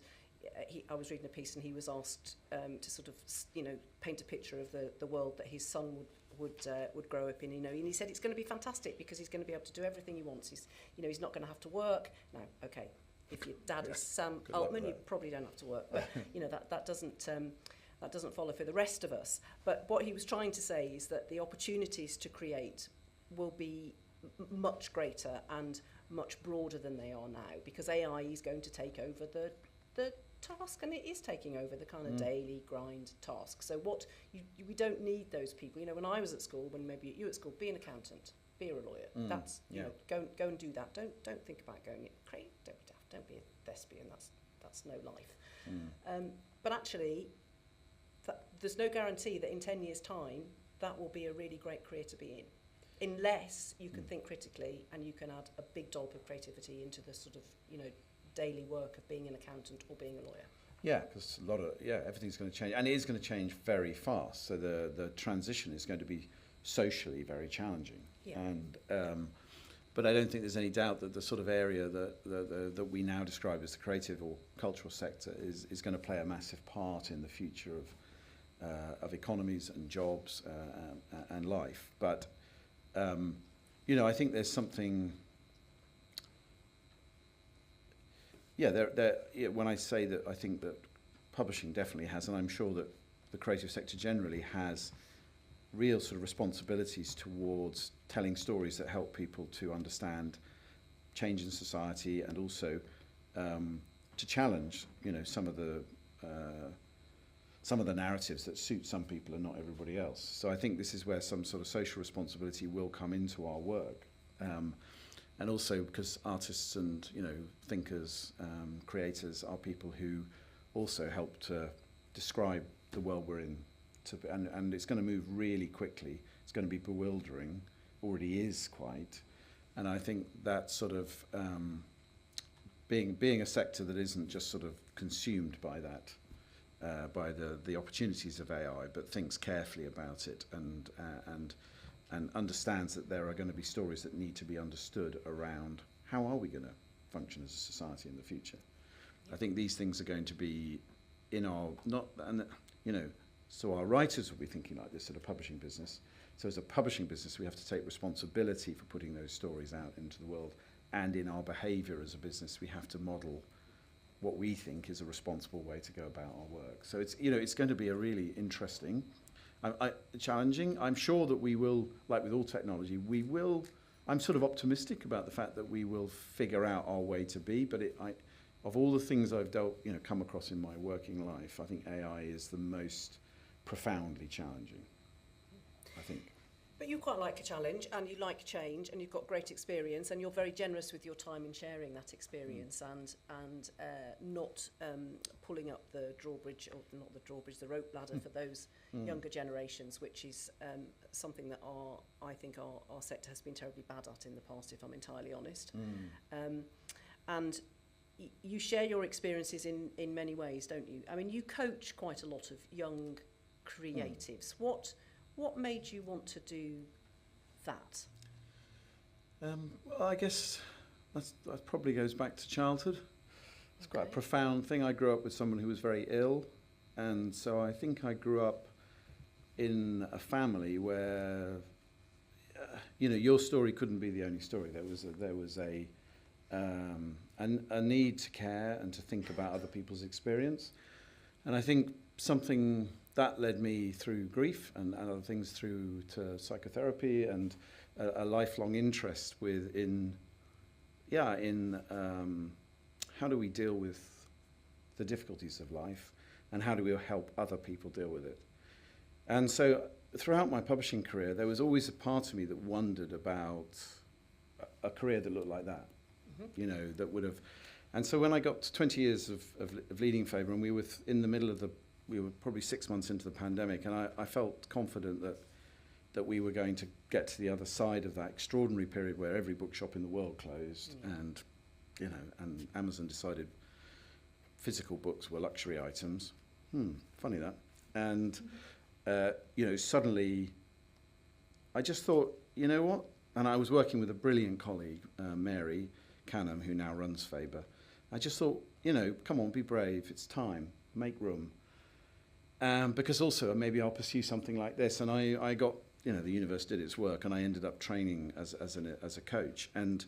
I was reading a piece, and he was asked to sort of paint a picture of the world that his son would grow up in, and he said it's going to be fantastic because he's going to be able to do everything he wants. He's not going to have to work. Now, okay, if your dad is Sam Altman, you probably don't have to work, but that doesn't follow for the rest of us. But what he was trying to say is that the opportunities to create will be much greater and much broader than they are now, because AI is going to take over the task, and it is taking over the kind of daily grind task. So we don't need those people. When I was at school, when maybe you were at school, be an accountant, be a lawyer. That's go and do that. Don't think about going crazy. Don't be a thespian. That's no life. But actually, there's no guarantee that in 10 years' time that will be a really great career to be in, unless you can think critically and you can add a big dollop of creativity into the sort of daily work of being an accountant or being a lawyer. Yeah, because everything's going to change, and it is going to change very fast. So the transition is going to be socially very challenging. Yeah. And but I don't think there's any doubt that the sort of area that we now describe as the creative or cultural sector is going to play a massive part in the future of economies and jobs and life. But I think there's something. When I say that, I think that publishing definitely has, and I'm sure that the creative sector generally has, real sort of responsibilities towards telling stories that help people to understand change in society, and also to challenge, some of the narratives that suit some people and not everybody else. So I think this is where some sort of social responsibility will come into our work. And also because artists and thinkers, creators are people who also help to describe the world we're in, and it's going to move really quickly. It's going to be bewildering, already is quite, and I think that sort of being a sector that isn't just sort of consumed by that, by the opportunities of AI, but thinks carefully about it and understands that there are going to be stories that need to be understood around how are we going to function as a society in the future. I think these things are going to be in our, so our writers will be thinking like this at a publishing business. So as a publishing business, we have to take responsibility for putting those stories out into the world, and in our behaviour as a business, we have to model what we think is a responsible way to go about our work. So it's going to be a really interesting, challenging. I'm sure that we will, like with all technology, I'm sort of optimistic about the fact that we will figure out our way to be, but of all the things I've come across in my working life, I think AI is the most profoundly challenging, I think. But you quite like a challenge, and you like change, and you've got great experience, and you're very generous with your time in sharing that experience, and not pulling up the drawbridge, or not the drawbridge, the rope ladder for those younger generations, which is something that I think our sector has been terribly bad at in the past, if I'm entirely honest. And you share your experiences in many ways, don't you? I mean, you coach quite a lot of young creatives. What made you want to do that? Well, I guess that probably goes back to childhood. It's quite a profound thing. I grew up with someone who was very ill, and so I think I grew up in a family where, your story couldn't be the only story. There was a need to care and to think about other people's experience, and I think something that led me through grief and other things through to psychotherapy and a lifelong interest in how do we deal with the difficulties of life and how do we help other people deal with it. And so throughout my publishing career, there was always a part of me that wondered about a career that looked like that, that would have. And so when I got to 20 years of leading Faber, and we were probably 6 months into the pandemic, and I felt confident that that we were going to get to the other side of that extraordinary period where every bookshop in the world closed, and and Amazon decided physical books were luxury items. Funny that. And suddenly I just thought, you know what? And I was working with a brilliant colleague, Mary Canham, who now runs Faber. I just thought, come on, be brave. It's time. Make room. Because also maybe I'll pursue something like this. And I got, the universe did its work, and I ended up training as a coach. And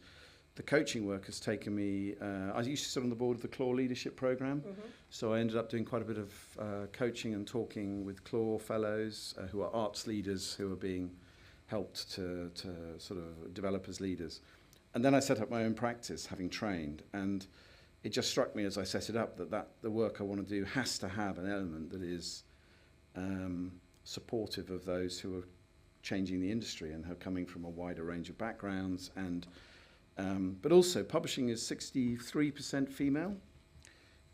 the coaching work has taken me, I used to sit on the board of the CLAW leadership program. So I ended up doing quite a bit of coaching and talking with CLAW fellows who are arts leaders who are being helped to sort of develop as leaders. And then I set up my own practice, having trained. And it just struck me as I set it up that the work I want to do has to have an element that is supportive of those who are changing the industry and are coming from a wider range of backgrounds. And but also publishing is 63% female.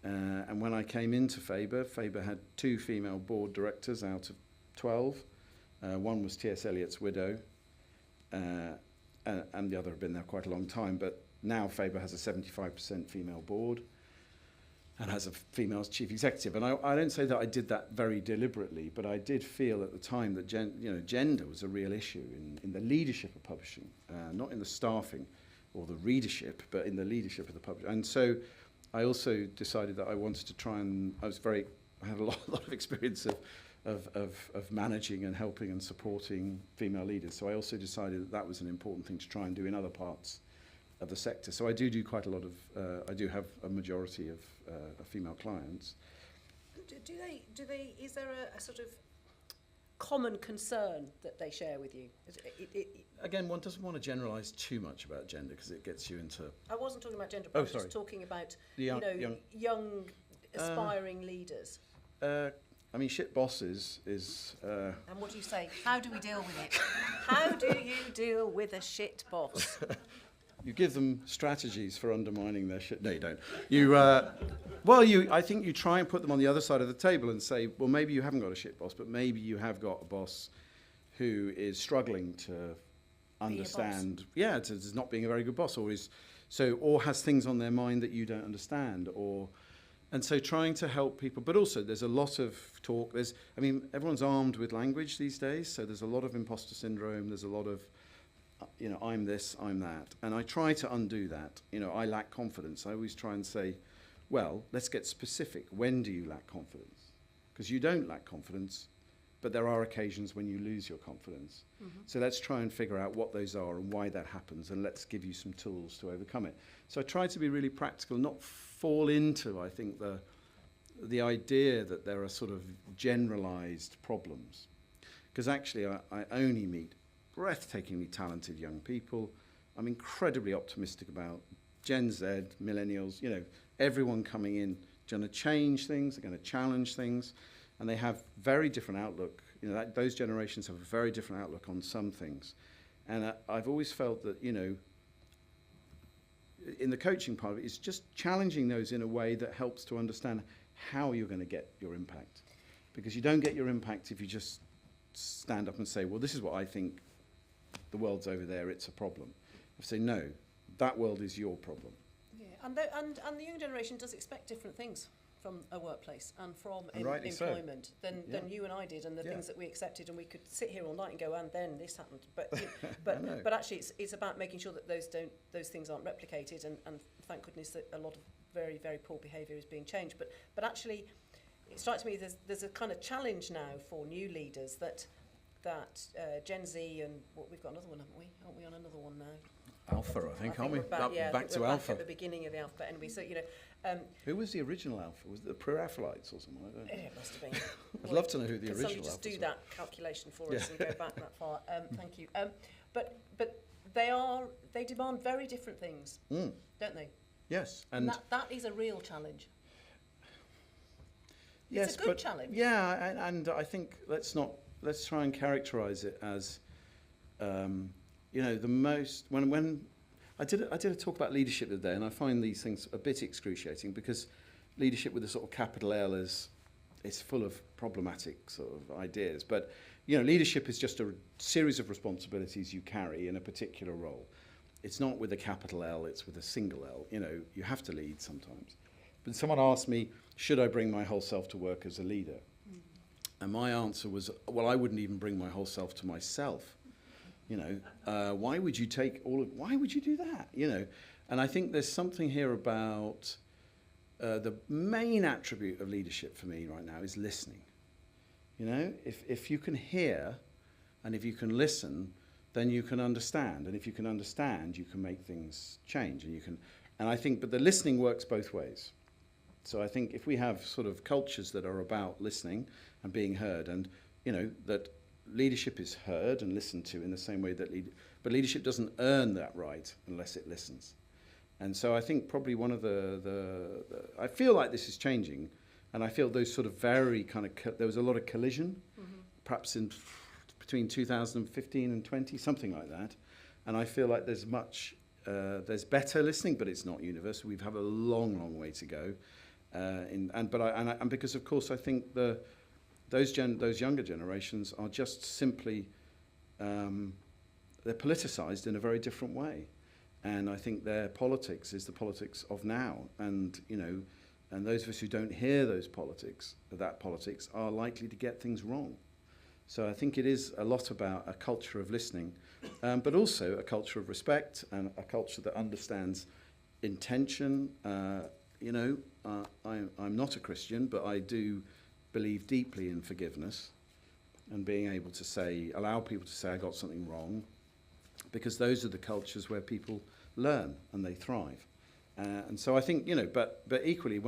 And when I came into Faber had 2 female board directors out of 12. One was T.S. Eliot's widow, and the other had been there quite a long time. But now Faber has a 75% female board and has a female chief executive. And I don't say that I did that very deliberately, but I did feel at the time that gender was a real issue in the leadership of publishing, not in the staffing or the readership, but in the leadership of the publisher. And so I also decided that I wanted to try and, I had a lot of experience of managing and helping and supporting female leaders. So I also decided that was an important thing to try and do in other parts of the sector. So I do quite a lot of, I do have a majority of female clients. Is there a sort of common concern that they share with you? Again, one doesn't want to generalise too much about gender because it gets you into... I wasn't talking about gender, but I was just talking about young aspiring leaders. I mean, shit bosses is... And what do you say? How do we deal with it? How do you deal with a shit boss? You give them strategies for undermining their shit. No, you don't. You, I think you try and put them on the other side of the table and say, well, maybe you haven't got a shit boss, but maybe you have got a boss who is struggling to understand, to not being a very good boss, or has things on their mind that you don't understand, and so trying to help people. But also, there's a lot of talk. Everyone's armed with language these days, so there's a lot of imposter syndrome. There's a lot of I'm this, I'm that. And I try to undo that. I lack confidence. I always try and say, well, let's get specific. When do you lack confidence? Because you don't lack confidence, but there are occasions when you lose your confidence. So let's try and figure out what those are and why that happens, and let's give you some tools to overcome it. So I try to be really practical, not fall into, I think, the idea that there are sort of generalized problems. Because actually I only meet breathtakingly talented young people. I'm incredibly optimistic about Gen Z, millennials, everyone coming in, going to change things, they're going to challenge things, and they have very different outlook. Those generations have a very different outlook on some things. And I've always felt that, in the coaching part of it, it's just challenging those in a way that helps to understand how you're going to get your impact. Because you don't get your impact if you just stand up and say, well, this is what I think. The world's over there, it's a problem. I say, no, that world is your problem. Yeah, and the young generation does expect different things from a workplace and from employment than you and I did, and the things that we accepted, and we could sit here all night and go, and then this happened. But actually it's about making sure that those things aren't replicated, and thank goodness that a lot of very, very poor behaviour is being changed. But actually it strikes me there's a kind of challenge now for new leaders that Gen Z, and we've got another one, haven't we? Aren't we on another one now? Alpha, I think, aren't we? Back to Alpha. At the beginning of the alphabet, anyway. So who was the original Alpha? Was it the Pre-Raphaelites or something? I don't know. It must have been. I'd love to know who the original Alpha was. Somebody just do that calculation for us and go back that far. Thank you. But they demand very different things, don't they? Yes, and that is a real challenge. Yes, it's a good challenge. Yeah, and I think let's try and characterise it as, the most. When I did a talk about leadership the other day, and I find these things a bit excruciating because leadership with a sort of capital L is full of problematic sort of ideas. But leadership is just a series of responsibilities you carry in a particular role. It's not with a capital L, it's with a single L. You have to lead sometimes. But someone asked me, should I bring my whole self to work as a leader? And my answer was, well, I wouldn't even bring my whole self to myself. Why would you why would you do that? And I think there's something here about the main attribute of leadership for me right now is listening. If you can hear and if you can listen, then you can understand. And if you can understand, you can make things change. And I think, but the listening works both ways. So I think if we have sort of cultures that are about listening and being heard, and that leadership is heard and listened to in the same way that but leadership doesn't earn that right unless it listens. And so I think probably one of I feel like this is changing, and I feel those sort of very kind of there was a lot of collision, perhaps between 2015 and 20, something like that. And I feel like there's better listening, but it's not universal. We have a long way to go. And because of course I think those younger generations are just simply they're politicized in a very different way, and I think their politics is the politics of now, and those of us who don't hear that politics are likely to get things wrong. So I think it is a lot about a culture of listening, but also a culture of respect and a culture that understands intention. I'm not a Christian, but I do believe deeply in forgiveness and being able to allow people to say, I got something wrong, because those are the cultures where people learn and they thrive. And so I think, but equally,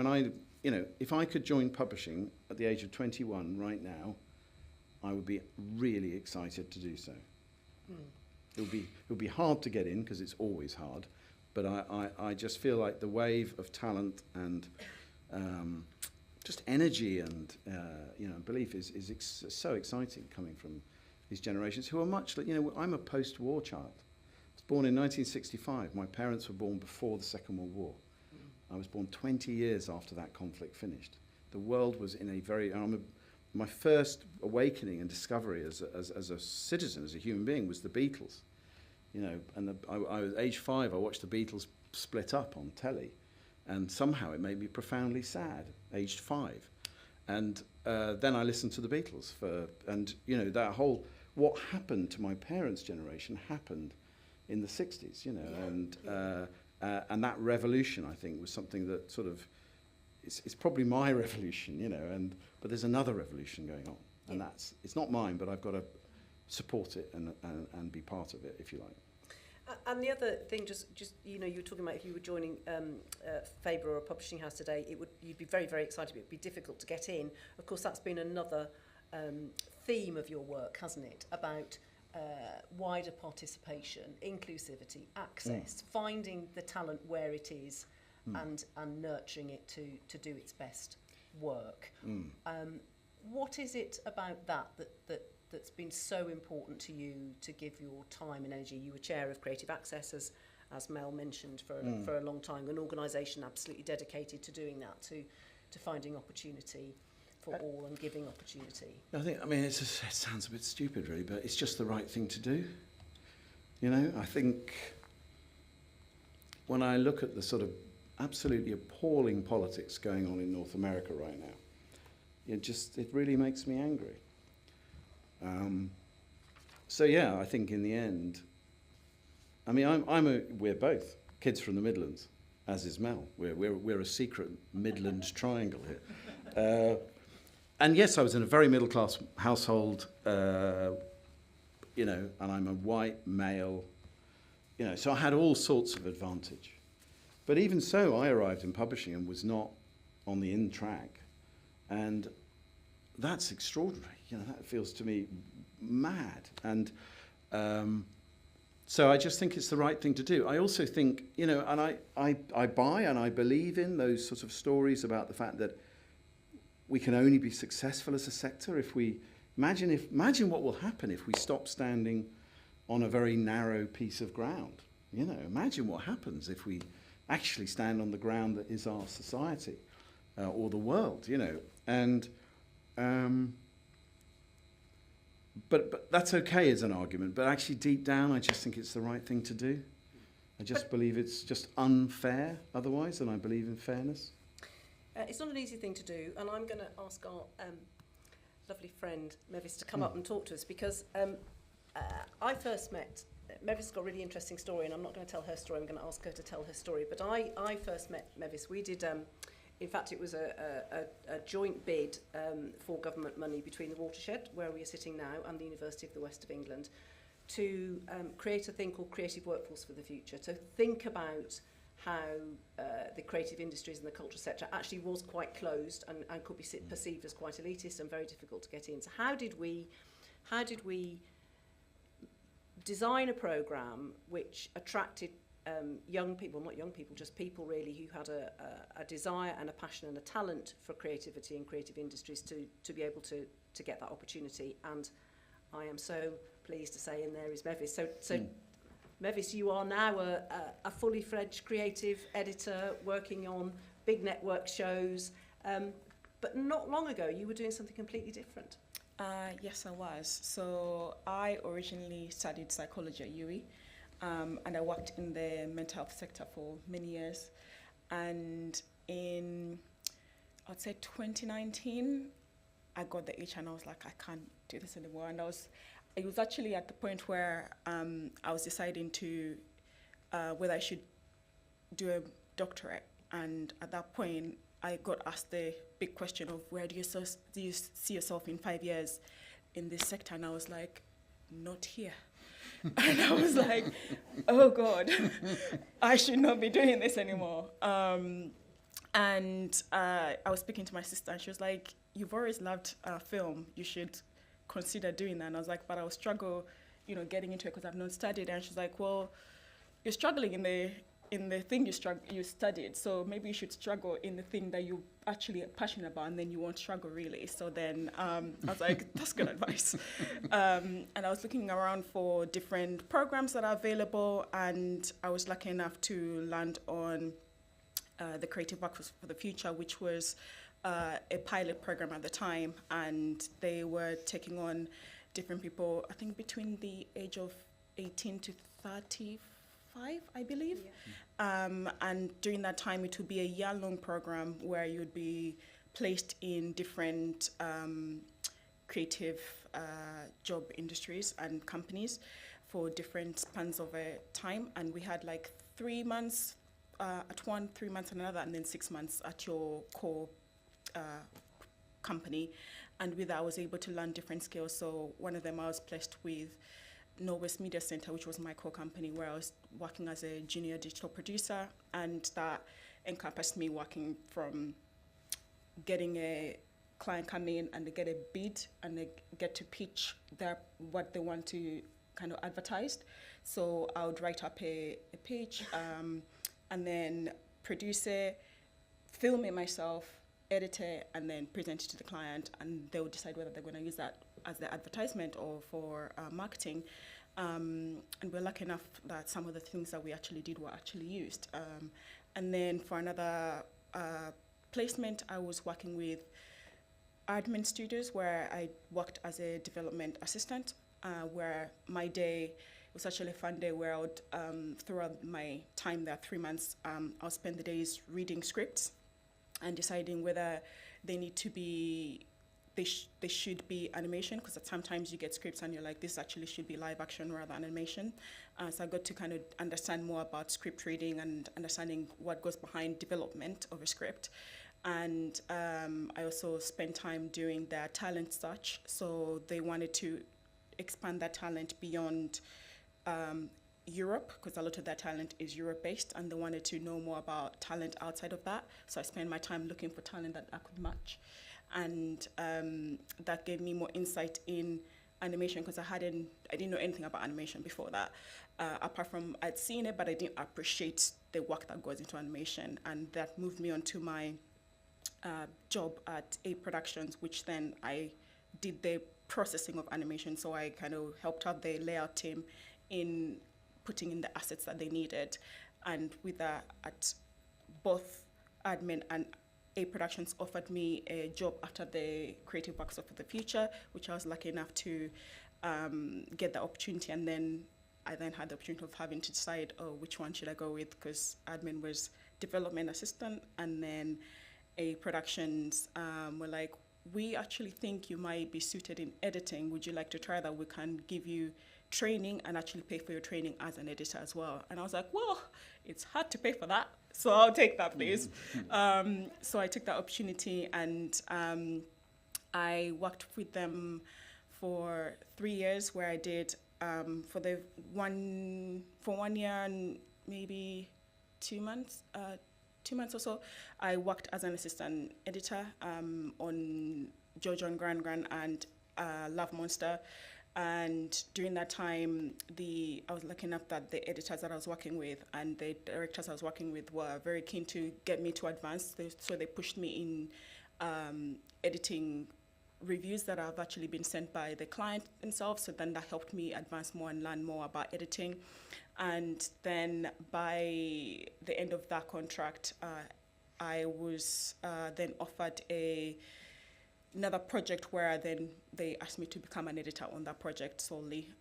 if I could join publishing at the age of 21 right now, I would be really excited to do so. It would be hard to get in, because it's always hard, but I just feel like the wave of talent and just energy and belief is so exciting coming from these generations who are much like, I'm a post-war child. I was born in 1965. My parents were born before the Second World War. I was born 20 years after that conflict finished. The world was in a very... my first awakening and discovery as a citizen, as a human being, was the Beatles. I was age 5. I watched the Beatles split up on telly, and somehow it made me profoundly sad, aged 5. And then I listened to the Beatles that whole what happened to my parents' generation happened in the 60s, and that revolution, I think, was something that sort of it's probably my revolution, but there's another revolution going on, and it's not mine, but I've got to support it and be part of it, if you like. And the other thing, just you were talking about if you were joining Faber or a publishing house today, you'd be very, very excited. It'd be difficult to get in. Of course, that's been another theme of your work, hasn't it? About wider participation, inclusivity, access, finding the talent where it is, and nurturing it to do its best work. What is it about that's been so important to you to give your time and energy? You were chair of Creative Access, as Mel mentioned, for a long time, an organisation absolutely dedicated to doing that, to finding opportunity for all and giving opportunity. It sounds a bit stupid, really, but it's just the right thing to do. I think when I look at the sort of absolutely appalling politics going on in North America right now, it really makes me angry. I think in the end, we're both kids from the Midlands, as is Mel. We're a secret Midlands triangle here. And yes, I was in a very middle class household, and I'm a white male, so I had all sorts of advantage. But even so, I arrived in publishing and was not on the in track, and that's extraordinary. That feels to me mad. And so I just think it's the right thing to do. I also think, and I buy and I believe in those sorts of stories about the fact that we can only be successful as a sector if we imagine what will happen if we stop standing on a very narrow piece of ground. Imagine what happens if we actually stand on the ground that is our society or the world. And but that's okay as an argument. But actually, deep down, I just think it's the right thing to do. I just believe it's just unfair otherwise, and I believe in fairness. It's not an easy thing to do, and I'm going to ask our lovely friend Mevis to come up and talk to us, because I first met Mevis. Has got a really interesting story, and I'm not going to tell her story. I'm going to ask her to tell her story. But I first met Mevis. We did, in fact, it was a joint bid for government money between the Watershed, where we are sitting now, and the University of the West of England, to create a thing called Creative Workforce for the Future, to think about how the creative industries and the cultural sector actually was quite closed and could be perceived as quite elitist and very difficult to get in. So how did we design a programme which attracted young people, not young people, just people really who had a desire and a passion and a talent for creativity and creative industries to be able to get that opportunity? And I am so pleased to say in there is Mevis. So Mevis, you are now a fully fledged creative editor working on big network shows, but not long ago you were doing something completely different. Yes, I was. So I originally studied psychology at UWE, and I worked in the mental health sector for many years. And in, I'd say 2019, I got the itch and I was like, I can't do this anymore. And it was actually at the point where I was deciding to whether I should do a doctorate. And at that point, I got asked the big question of where do you see yourself in 5 years in this sector? And I was like, not here. And I was like, oh God, I should not be doing this anymore. And I was speaking to my sister and she was like, you've always loved film, you should consider doing that. And I was like, but I'll struggle, getting into it because I've not studied. And she's like, well, you're struggling in the thing you studied, so maybe you should struggle in the thing that you actually are passionate about, and then you won't struggle really. So then I was like, that's good advice. And I was looking around for different programs that are available, and I was lucky enough to land on the Creative Workforce for the Future, which was a pilot program at the time, and they were taking on different people, I think between the age of 18 to 35, I believe. Yeah. And during that time, it would be a year-long program where you'd be placed in different creative job industries and companies for different spans of a time. And we had like 3 months at one, 3 months at another, and then 6 months at your core company. And with that, I was able to learn different skills. So one of them, I was placed with Novelist Media Center, which was my core company, where I was working as a junior digital producer, and that encompassed me working from getting a client come in and they get a bid and they get to pitch what they want to kind of advertise. So I would write up a pitch and then produce it, film it myself, edit it, and then present it to the client, and they would decide whether they're going to use that as their advertisement or for marketing. And we're lucky enough that some of the things that we actually did were actually used. And then for another placement, I was working with admin studios where I worked as a development assistant, where my day was actually a fun day where I would, throughout my time there, 3 months, I'll spend the days reading scripts and deciding whether they need to be they should be animation, because sometimes you get scripts and you're like, this actually should be live action rather than animation. So I got to kind of understand more about script reading and understanding what goes behind development of a script. And I also spent time doing their talent search. So they wanted to expand that talent beyond Europe, because a lot of their talent is Europe-based, and they wanted to know more about talent outside of that. So I spent my time looking for talent that I could match. And that gave me more insight in animation, because I didn't know anything about animation before that. Apart from I'd seen it, but I didn't appreciate the work that goes into animation. And that moved me on to my job at A Productions, which then I did the processing of animation. So I kind of helped out the layout team in putting in the assets that they needed. And with that, at both admin and A Productions offered me a job after the Creative Workforce for the Future, which I was lucky enough to get the opportunity, and then I then had the opportunity of having to decide, which one should I go with, because admin was development assistant, and then a productions were like, we actually think you might be suited in editing. Would you like to try that? We can give you training and actually pay for your training as an editor as well. And I was like, well, it's hard to pay for that, so I'll take that, please. So I took that opportunity, and I worked with them for 3 years, where I did for 1 year and maybe 2 months. 2 months or so, I worked as an assistant editor on Jojo and Gran and Love Monster. And during that time, I was lucky enough that the editors that I was working with and the directors I was working with were very keen to get me to advance. So they pushed me in editing reviews that have actually been sent by the client themselves. So then that helped me advance more and learn more about editing. And then by the end of that contract, I was then offered another project where then they asked me to become an editor on that project solely.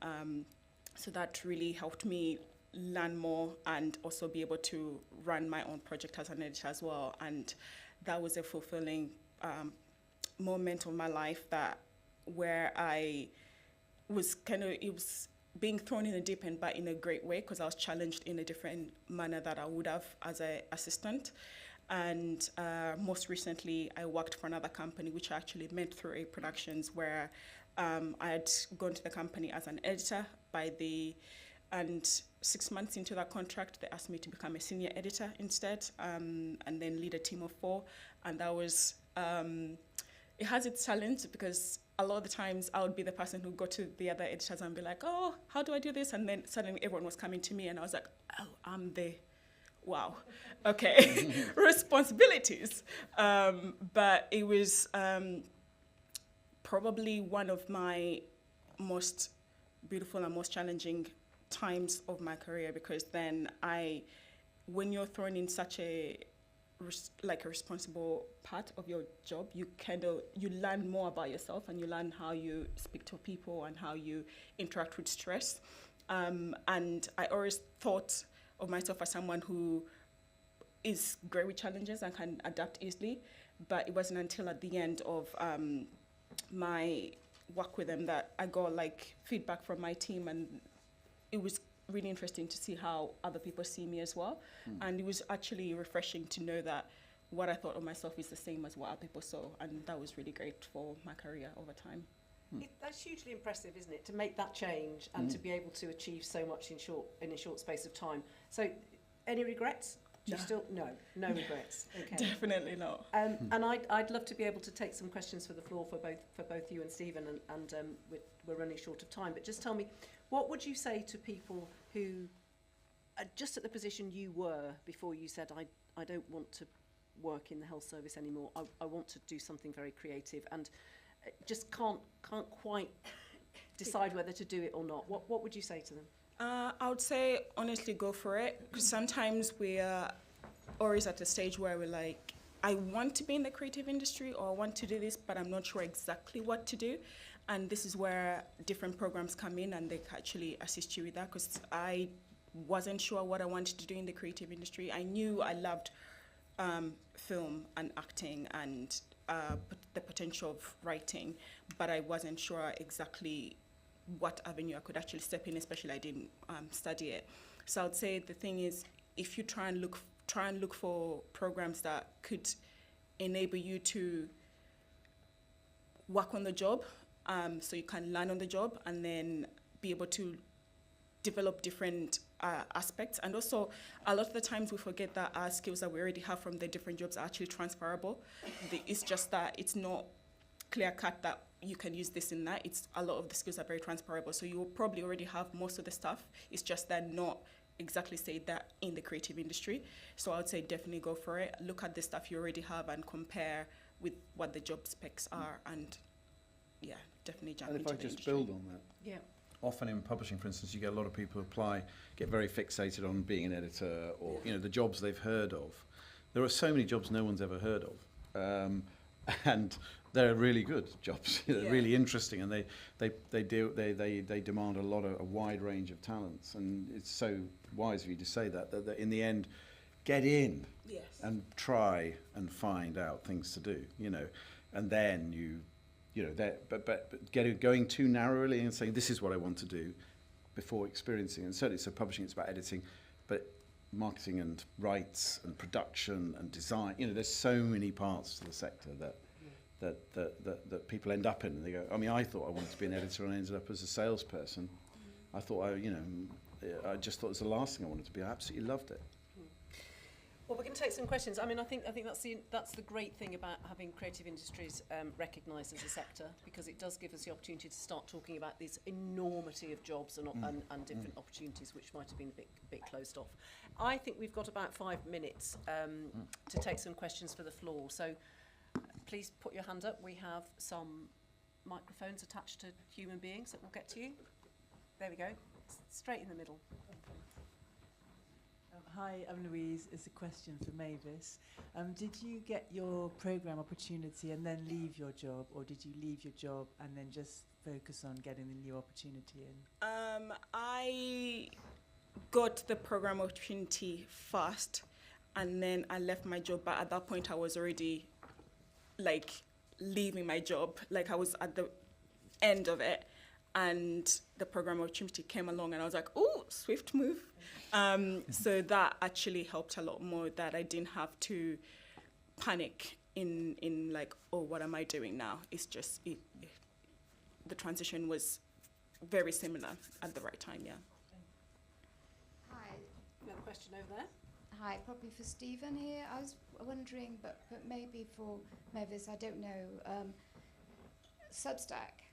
So that really helped me learn more and also be able to run my own project as an editor as well. And that was a fulfilling moment of my life where I was it was being thrown in a deep end, but in a great way, because I was challenged in a different manner that I would have as an assistant. And most recently, I worked for another company, which I actually met through A Productions, where I had gone to the company as an editor and 6 months into that contract, they asked me to become a senior editor instead, and then lead a team of 4. And that was, it has its challenge, because a lot of the times I would be the person who go to the other editors and be like, oh, how do I do this? And then suddenly everyone was coming to me, and I was like, oh, I'm the wow, okay, responsibilities. But it was probably one of my most beautiful and most challenging times of my career, because then when you're thrown in such a responsible part of your job, you learn more about yourself, and you learn how you speak to people and how you interact with stress. And I always thought of myself as someone who is great with challenges and can adapt easily, but it wasn't until at the end of my work with them that I got feedback from my team, and it was really interesting to see how other people see me as well. And it was actually refreshing to know that what I thought of myself is the same as what other people saw, and that was really great for my career over time. That's hugely impressive, isn't it, to make that change and to be able to achieve so much in a short space of time. So, any regrets? Do you still no regrets? Okay, definitely not. And I'd love to be able to take some questions for the floor for both you and Stephen, and we're running short of time. But just tell me, what would you say to people who are just at the position you were before you said, I don't want to work in the health service anymore. I want to do something very creative, and just can't quite decide whether to do it or not. What would you say to them? I would say, honestly, go for it. Because sometimes we are always at a stage where we're like, I want to be in the creative industry, or I want to do this, but I'm not sure exactly what to do. And this is where different programs come in, and they actually assist you with that, because I wasn't sure what I wanted to do in the creative industry. I knew I loved film and acting and the potential of writing, but I wasn't sure exactly what avenue I could actually step in, especially I didn't study it. So I would say the thing is, if you try and look for programs that could enable you to work on the job, so you can learn on the job and then be able to develop different aspects. And also, a lot of the times we forget that our skills that we already have from the different jobs are actually transferable. It's just that it's not clear-cut that you can use this in that. It's a lot of the skills are very transferable. So you will probably already have most of the stuff. It's just that not exactly say that in the creative industry. So I would say definitely go for it. Look at the stuff you already have and compare with what the job specs are, and yeah, definitely jump into the industry. And if I just build on that. Yeah. Often in publishing, for instance, you get a lot of people who apply, get very fixated on being an editor, or the jobs they've heard of. There are so many jobs no one's ever heard of, and they're really good jobs. They're Yeah. really interesting, and they demand a wide range of talents. And it's so wise of you to say that in the end, get in Yes. and try and find out things to do. And then going too narrowly and saying this is what I want to do before experiencing. And certainly, so publishing, it's about editing, but marketing and rights and production and design. There's so many parts to the sector that people end up in. And they go, I mean, I thought I wanted to be an editor and I ended up as a salesperson. I thought I just thought it was the last thing I wanted to be. I absolutely loved it. Well, we're going to take some questions. I mean, I think that's the great thing about having creative industries recognised as a sector, because it does give us the opportunity to start talking about this enormity of jobs and different opportunities which might have been a bit closed off. I think we've got about 5 minutes to take some questions for the floor. So please put your hand up. We have some microphones attached to human beings that will get to you. There we go. Straight in the middle. Hi, I'm Louise. It's a question for Mavis. Did you get your programme opportunity and then leave your job, or did you leave your job and then just focus on getting the new opportunity in? I got the programme opportunity first, and then I left my job. But at that point, I was already leaving my job. I was at the end of it, and the programme opportunity came along, and I was like, "Oh, swift move." So that actually helped a lot more, that I didn't have to panic in oh, what am I doing now? It's just, the transition was very similar at the right time, yeah. Hi. Another question over there. Hi, probably for Stephen here. I was wondering, but maybe for Mavis, I don't know, Substack,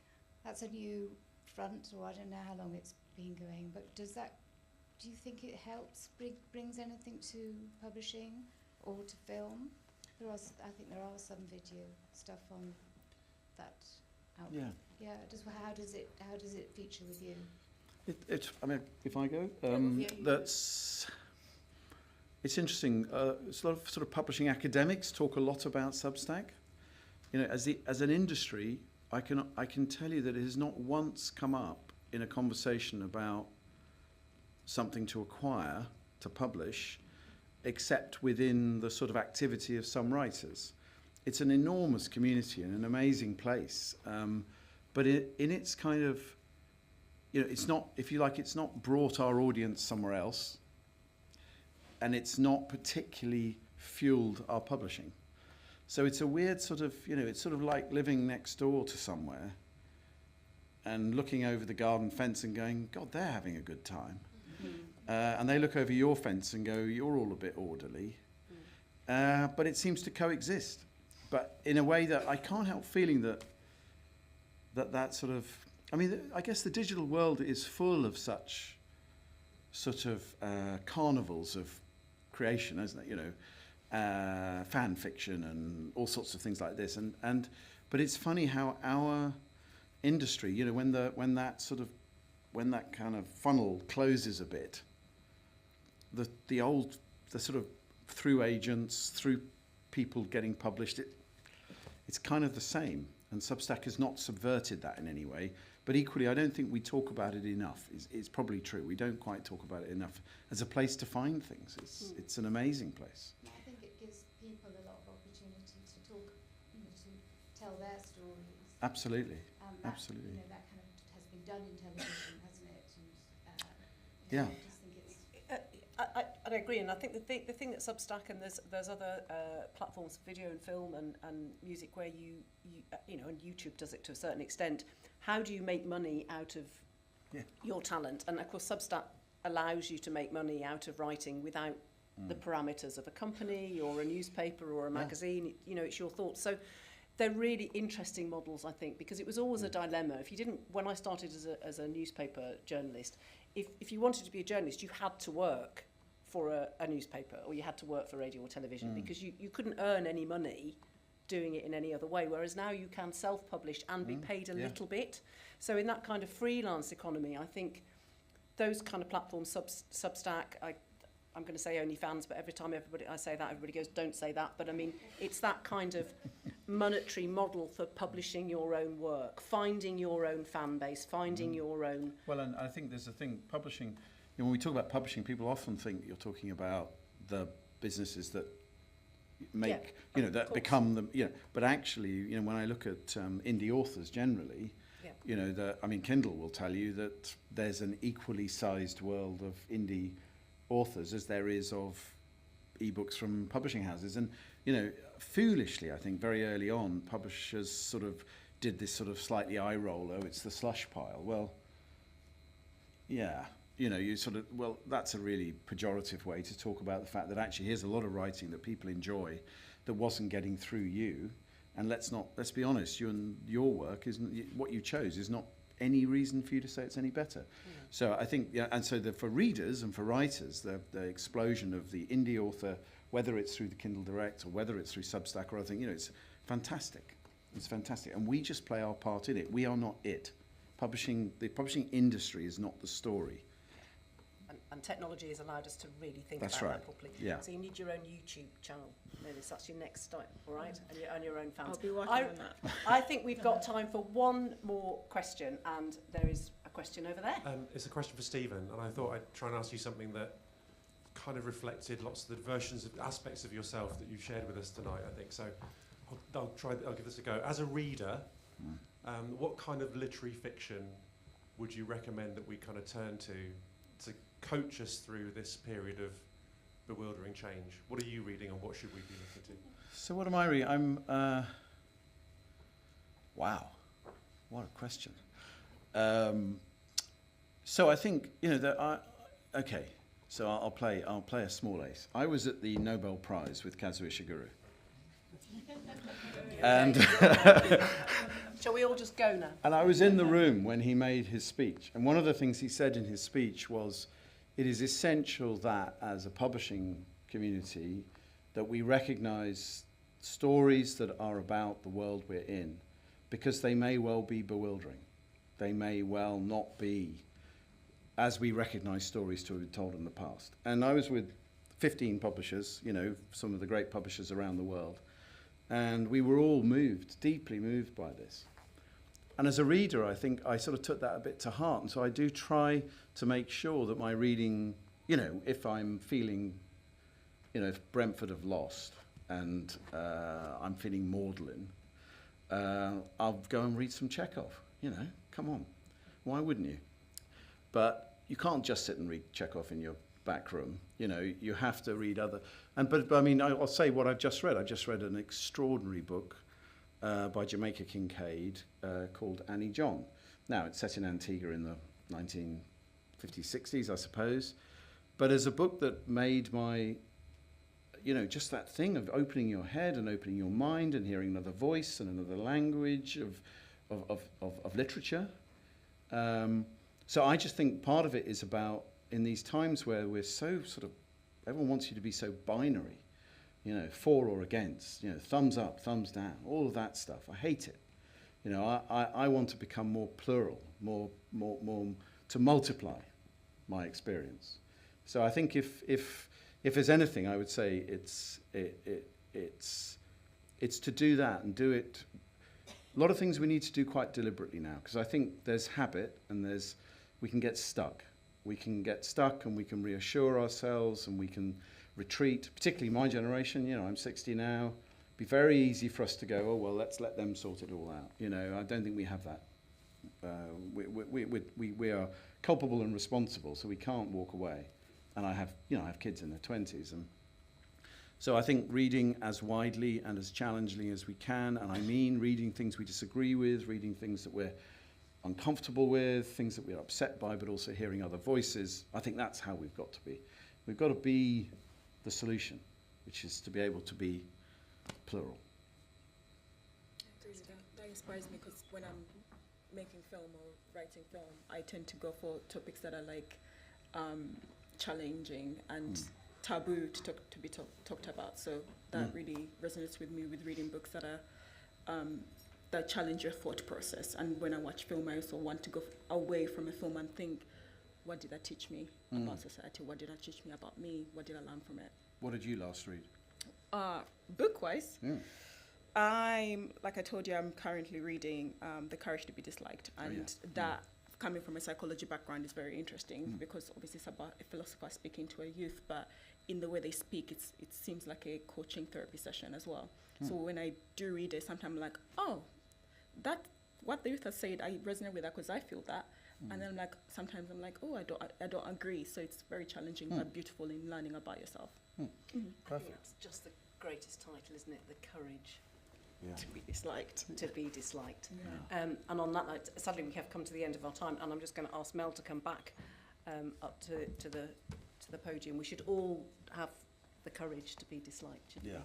that's a new front, or I don't know how long it's been going, but do you think it helps, brings anything to publishing or to film? I think there are some video stuff on that out. Yeah. Yeah. How does it feature with you? I mean, if I go, it's interesting. It's a lot of sort of publishing academics talk a lot about Substack. As an industry, I can tell you that it has not once come up in a conversation about something to acquire, to publish, except within the sort of activity of some writers. It's an enormous community and an amazing place, but in its kind of, it's not, if you like, it's not brought our audience somewhere else, and it's not particularly fueled our publishing. So it's a weird sort of, it's sort of like living next door to somewhere and looking over the garden fence and going, God, they're having a good time. And they look over your fence and go, you're all a bit orderly. But it seems to coexist. But in a way that I can't help feeling that sort of, I mean, I guess the digital world is full of such sort of carnivals of creation, isn't it? Fan fiction and all sorts of things like this. But it's funny how our industry, when that kind of funnel closes a bit, the sort of through agents, through people getting published, it's kind of the same. And Substack has not subverted that in any way. But equally, I don't think we talk about it enough. It's probably true. We don't quite talk about it enough as a place to find things. It's an amazing place. I think it gives people a lot of opportunity to talk, to tell their stories. Absolutely. Absolutely. That kind of has been done in television, hasn't it? Yeah. I just think it's... I agree, and I think the thing that Substack and there's other platforms, video and film and music, where you and YouTube does it to a certain extent. How do you make money out of your talent? And of course, Substack allows you to make money out of writing without the parameters of a company or a newspaper or a magazine. It's your thoughts. So they're really interesting models, I think, because it was always a dilemma. When I started as a newspaper journalist, if you wanted to be a journalist, you had to work for a newspaper, or you had to work for radio or television, because you couldn't earn any money doing it in any other way, whereas now you can self-publish and be paid a little bit. So in that kind of freelance economy, I think those kind of platforms, Substack, I'm going to say OnlyFans, but every time I say that, everybody goes, don't say that. But I mean, it's that kind of monetary model for publishing your own work, finding your own fan base, finding your own... Well, and I think there's a thing, publishing, when we talk about publishing, people often think you're talking about the businesses that make, that become the, but actually, when I look at indie authors generally, Kindle will tell you that there's an equally sized world of indie authors as there is of ebooks from publishing houses. And, foolishly, I think very early on, publishers sort of did this sort of slightly eye roll, it's the slush pile. Well, yeah, you sort of, that's a really pejorative way to talk about the fact that actually here's a lot of writing that people enjoy that wasn't getting through you. And let's be honest, your work isn't, what you chose is not any reason for you to say it's any better. So I think, and so for readers and for writers, the explosion of the indie author, whether it's through the Kindle Direct or whether it's through Substack or other thing, it's fantastic. It's fantastic. And we just play our part in it. We are not it. The publishing industry is not the story. And technology has allowed us to really think That's about right. that properly. Yeah. So you need your own YouTube channel. Maybe that's your next step, all right? And your own fans. I'll be working on that. I think we've got time for one more question, and there is a question over there. It's a question for Stephen, and I thought I'd try and ask you something that kind of reflected lots of the versions of aspects of yourself that you've shared with us tonight, I think. So I'll give this a go. As a reader, what kind of literary fiction would you recommend that we kind of turn to coach us through this period of bewildering change? What are you reading, and what should we be looking to? So what am I reading? I'm, wow, what a question. So I think, okay, so I'll play a small ace. I was at the Nobel Prize with Kazuo Ishiguro. And shall we all just go now? And I was in the room when he made his speech. And one of the things he said in his speech was, it is essential that as a publishing community that we recognize stories that are about the world we're in, because they may well be bewildering. They may well not be as we recognize stories to have been told in the past. And I was with 15 publishers, some of the great publishers around the world, and we were all deeply moved by this. And as a reader, I think I sort of took that a bit to heart. And so I do try to make sure that my reading, if I'm feeling, if Brentford have lost and I'm feeling maudlin, I'll go and read some Chekhov. Come on. Why wouldn't you? But you can't just sit and read Chekhov in your back room. You have to read other. But I mean, I'll say what I've just read. I've just read an extraordinary book by Jamaica Kincaid called Annie John. Now, it's set in Antigua in the 1950s, 60s, I suppose. But as a book that made my, just that thing of opening your head and opening your mind and hearing another voice and another language of literature. So I just think part of it is about, in these times where we're so sort of, everyone wants you to be so binary. For or against, thumbs up, thumbs down, all of that stuff. I hate it. I want to become more plural, more to multiply my experience. So I think if there's anything, I would say it's to do that and do it. A lot of things we need to do quite deliberately now, because I think there's habit and we can get stuck. We can get stuck and we can reassure ourselves and we can retreat, particularly my generation, I'm 60 now. It'd be very easy for us to go, oh, well, let's let them sort it all out. I don't think we have that. We are culpable and responsible, so we can't walk away. And I have kids in their 20s. And so I think reading as widely and as challengingly as we can, and I mean reading things we disagree with, reading things that we're uncomfortable with, things that we're upset by, but also hearing other voices. I think that's how we've got to be. We've got to be the solution, which is to be able to be plural. That inspires me, because when I'm making film or writing film, I tend to go for topics that are like challenging and taboo to be talked about. So that really resonates with me with reading books that are that challenge your thought process. And when I watch film, I also want to go away from a film and think, what did that teach me about society? What did that teach me about me? What did I learn from it? What did you last read? Book-wise, Like I told you, I'm currently reading The Courage to be Disliked, and that, coming from a psychology background, is very interesting because obviously it's about a philosopher speaking to a youth, but in the way they speak, it seems like a coaching therapy session as well. So when I do read it, sometimes I'm like, oh, that what the youth has said, I resonate with that because I feel that. And then sometimes I'm like, oh, I don't agree. So it's very challenging but beautiful in learning about yourself. Perfect. It's just the greatest title, isn't it? The Courage Yeah. to be disliked. To be disliked. Yeah. And on that note, sadly we have come to the end of our time, and I'm just going to ask Mel to come back up to the podium. We should all have the courage to be disliked. Shouldn't we?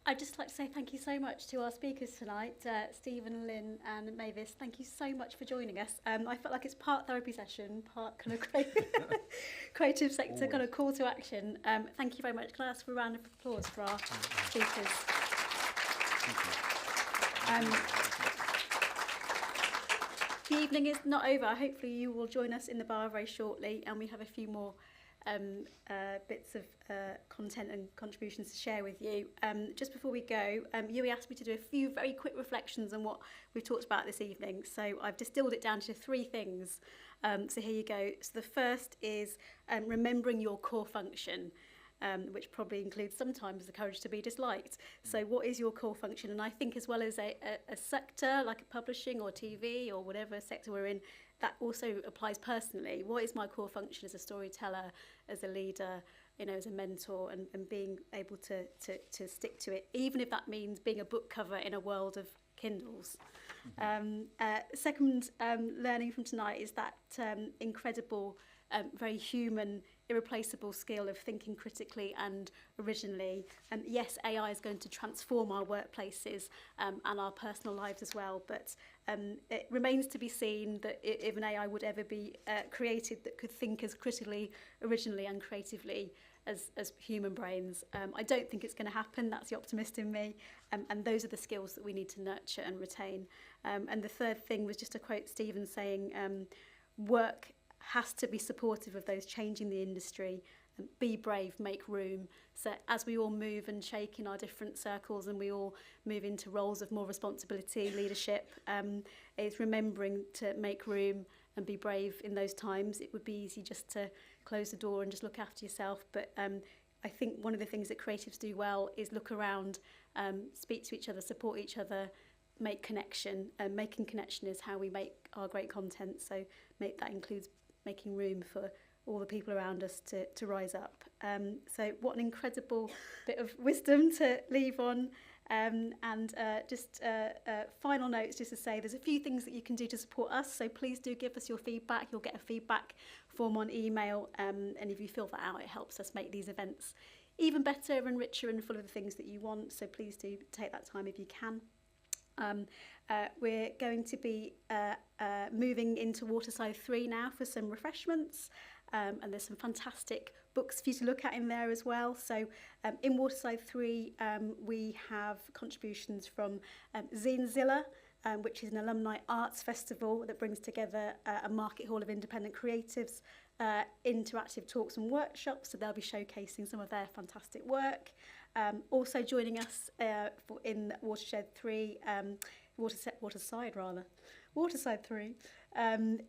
I'd just like to say thank you so much to our speakers tonight, Stephen, Lynn and Mavis. Thank you so much for joining us. I felt like it's part therapy session, part kind of creative sector kind of call to action. Thank you very much. Can I ask for a round of applause for our speakers? The evening is not over. Hopefully you will join us in the bar very shortly, and we have a few more bits of content and contributions to share with you. Just before we go, Yui asked me to do a few very quick reflections on what we've talked about this evening. So I've distilled it down to 3 things. So here you go. So the first is remembering your core function, which probably includes sometimes the courage to be disliked. So what is your core function? And I think as well as a sector like a publishing or TV or whatever sector we're in, that also applies personally. What is my core function as a storyteller, as a leader, as a mentor, and being able to stick to it, even if that means being a book cover in a world of Kindles. Second learning from tonight is that incredible, very human, irreplaceable skill of thinking critically and originally. And yes, AI is going to transform our workplaces and our personal lives as well, but it remains to be seen that if an AI would ever be created that could think as critically, originally and creatively as human brains. I don't think it's going to happen. That's the optimist in me. And those are the skills that we need to nurture and retain. And the third thing was just to quote Stephen saying, work has to be supportive of those changing the industry. Be brave, make room. So as we all move and shake in our different circles and we all move into roles of more responsibility, leadership, it's remembering to make room and be brave in those times. It would be easy just to close the door and just look after yourself. But I think one of the things that creatives do well is look around, speak to each other, support each other, make connection. Making connection is how we make our great content. So that includes making room for all the people around us to rise up. So what an incredible bit of wisdom to leave on. Just final notes just to say there's a few things that you can do to support us. So please do give us your feedback. You'll get a feedback form on email. And if you fill that out, it helps us make these events even better and richer and full of the things that you want. So please do take that time if you can. We're going to be moving into Waterside 3 now for some refreshments, and there's some fantastic books for you to look at in there as well. So in Waterside 3 we have contributions from Zinezilla, which is an alumni arts festival that brings together a market hall of independent creatives, interactive talks and workshops, so they'll be showcasing some of their fantastic work. Also joining us in Waterside 3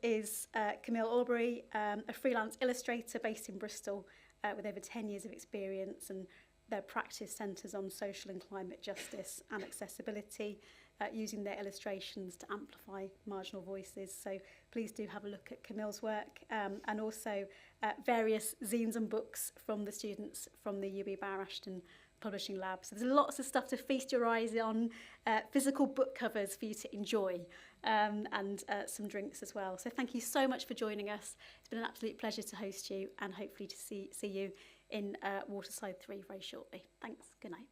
is Camille Aubrey, a freelance illustrator based in Bristol with over 10 years of experience, and their practice centres on social and climate justice and accessibility, using their illustrations to amplify marginal voices. So please do have a look at Camille's work, and also various zines and books from the students from the UB Bauer Ashton Publishing Lab. So there's lots of stuff to feast your eyes on, physical book covers for you to enjoy, and some drinks as well. So thank you so much for joining us. It's been an absolute pleasure to host you, and hopefully to see you in Waterside 3 very shortly. Thanks. Good night.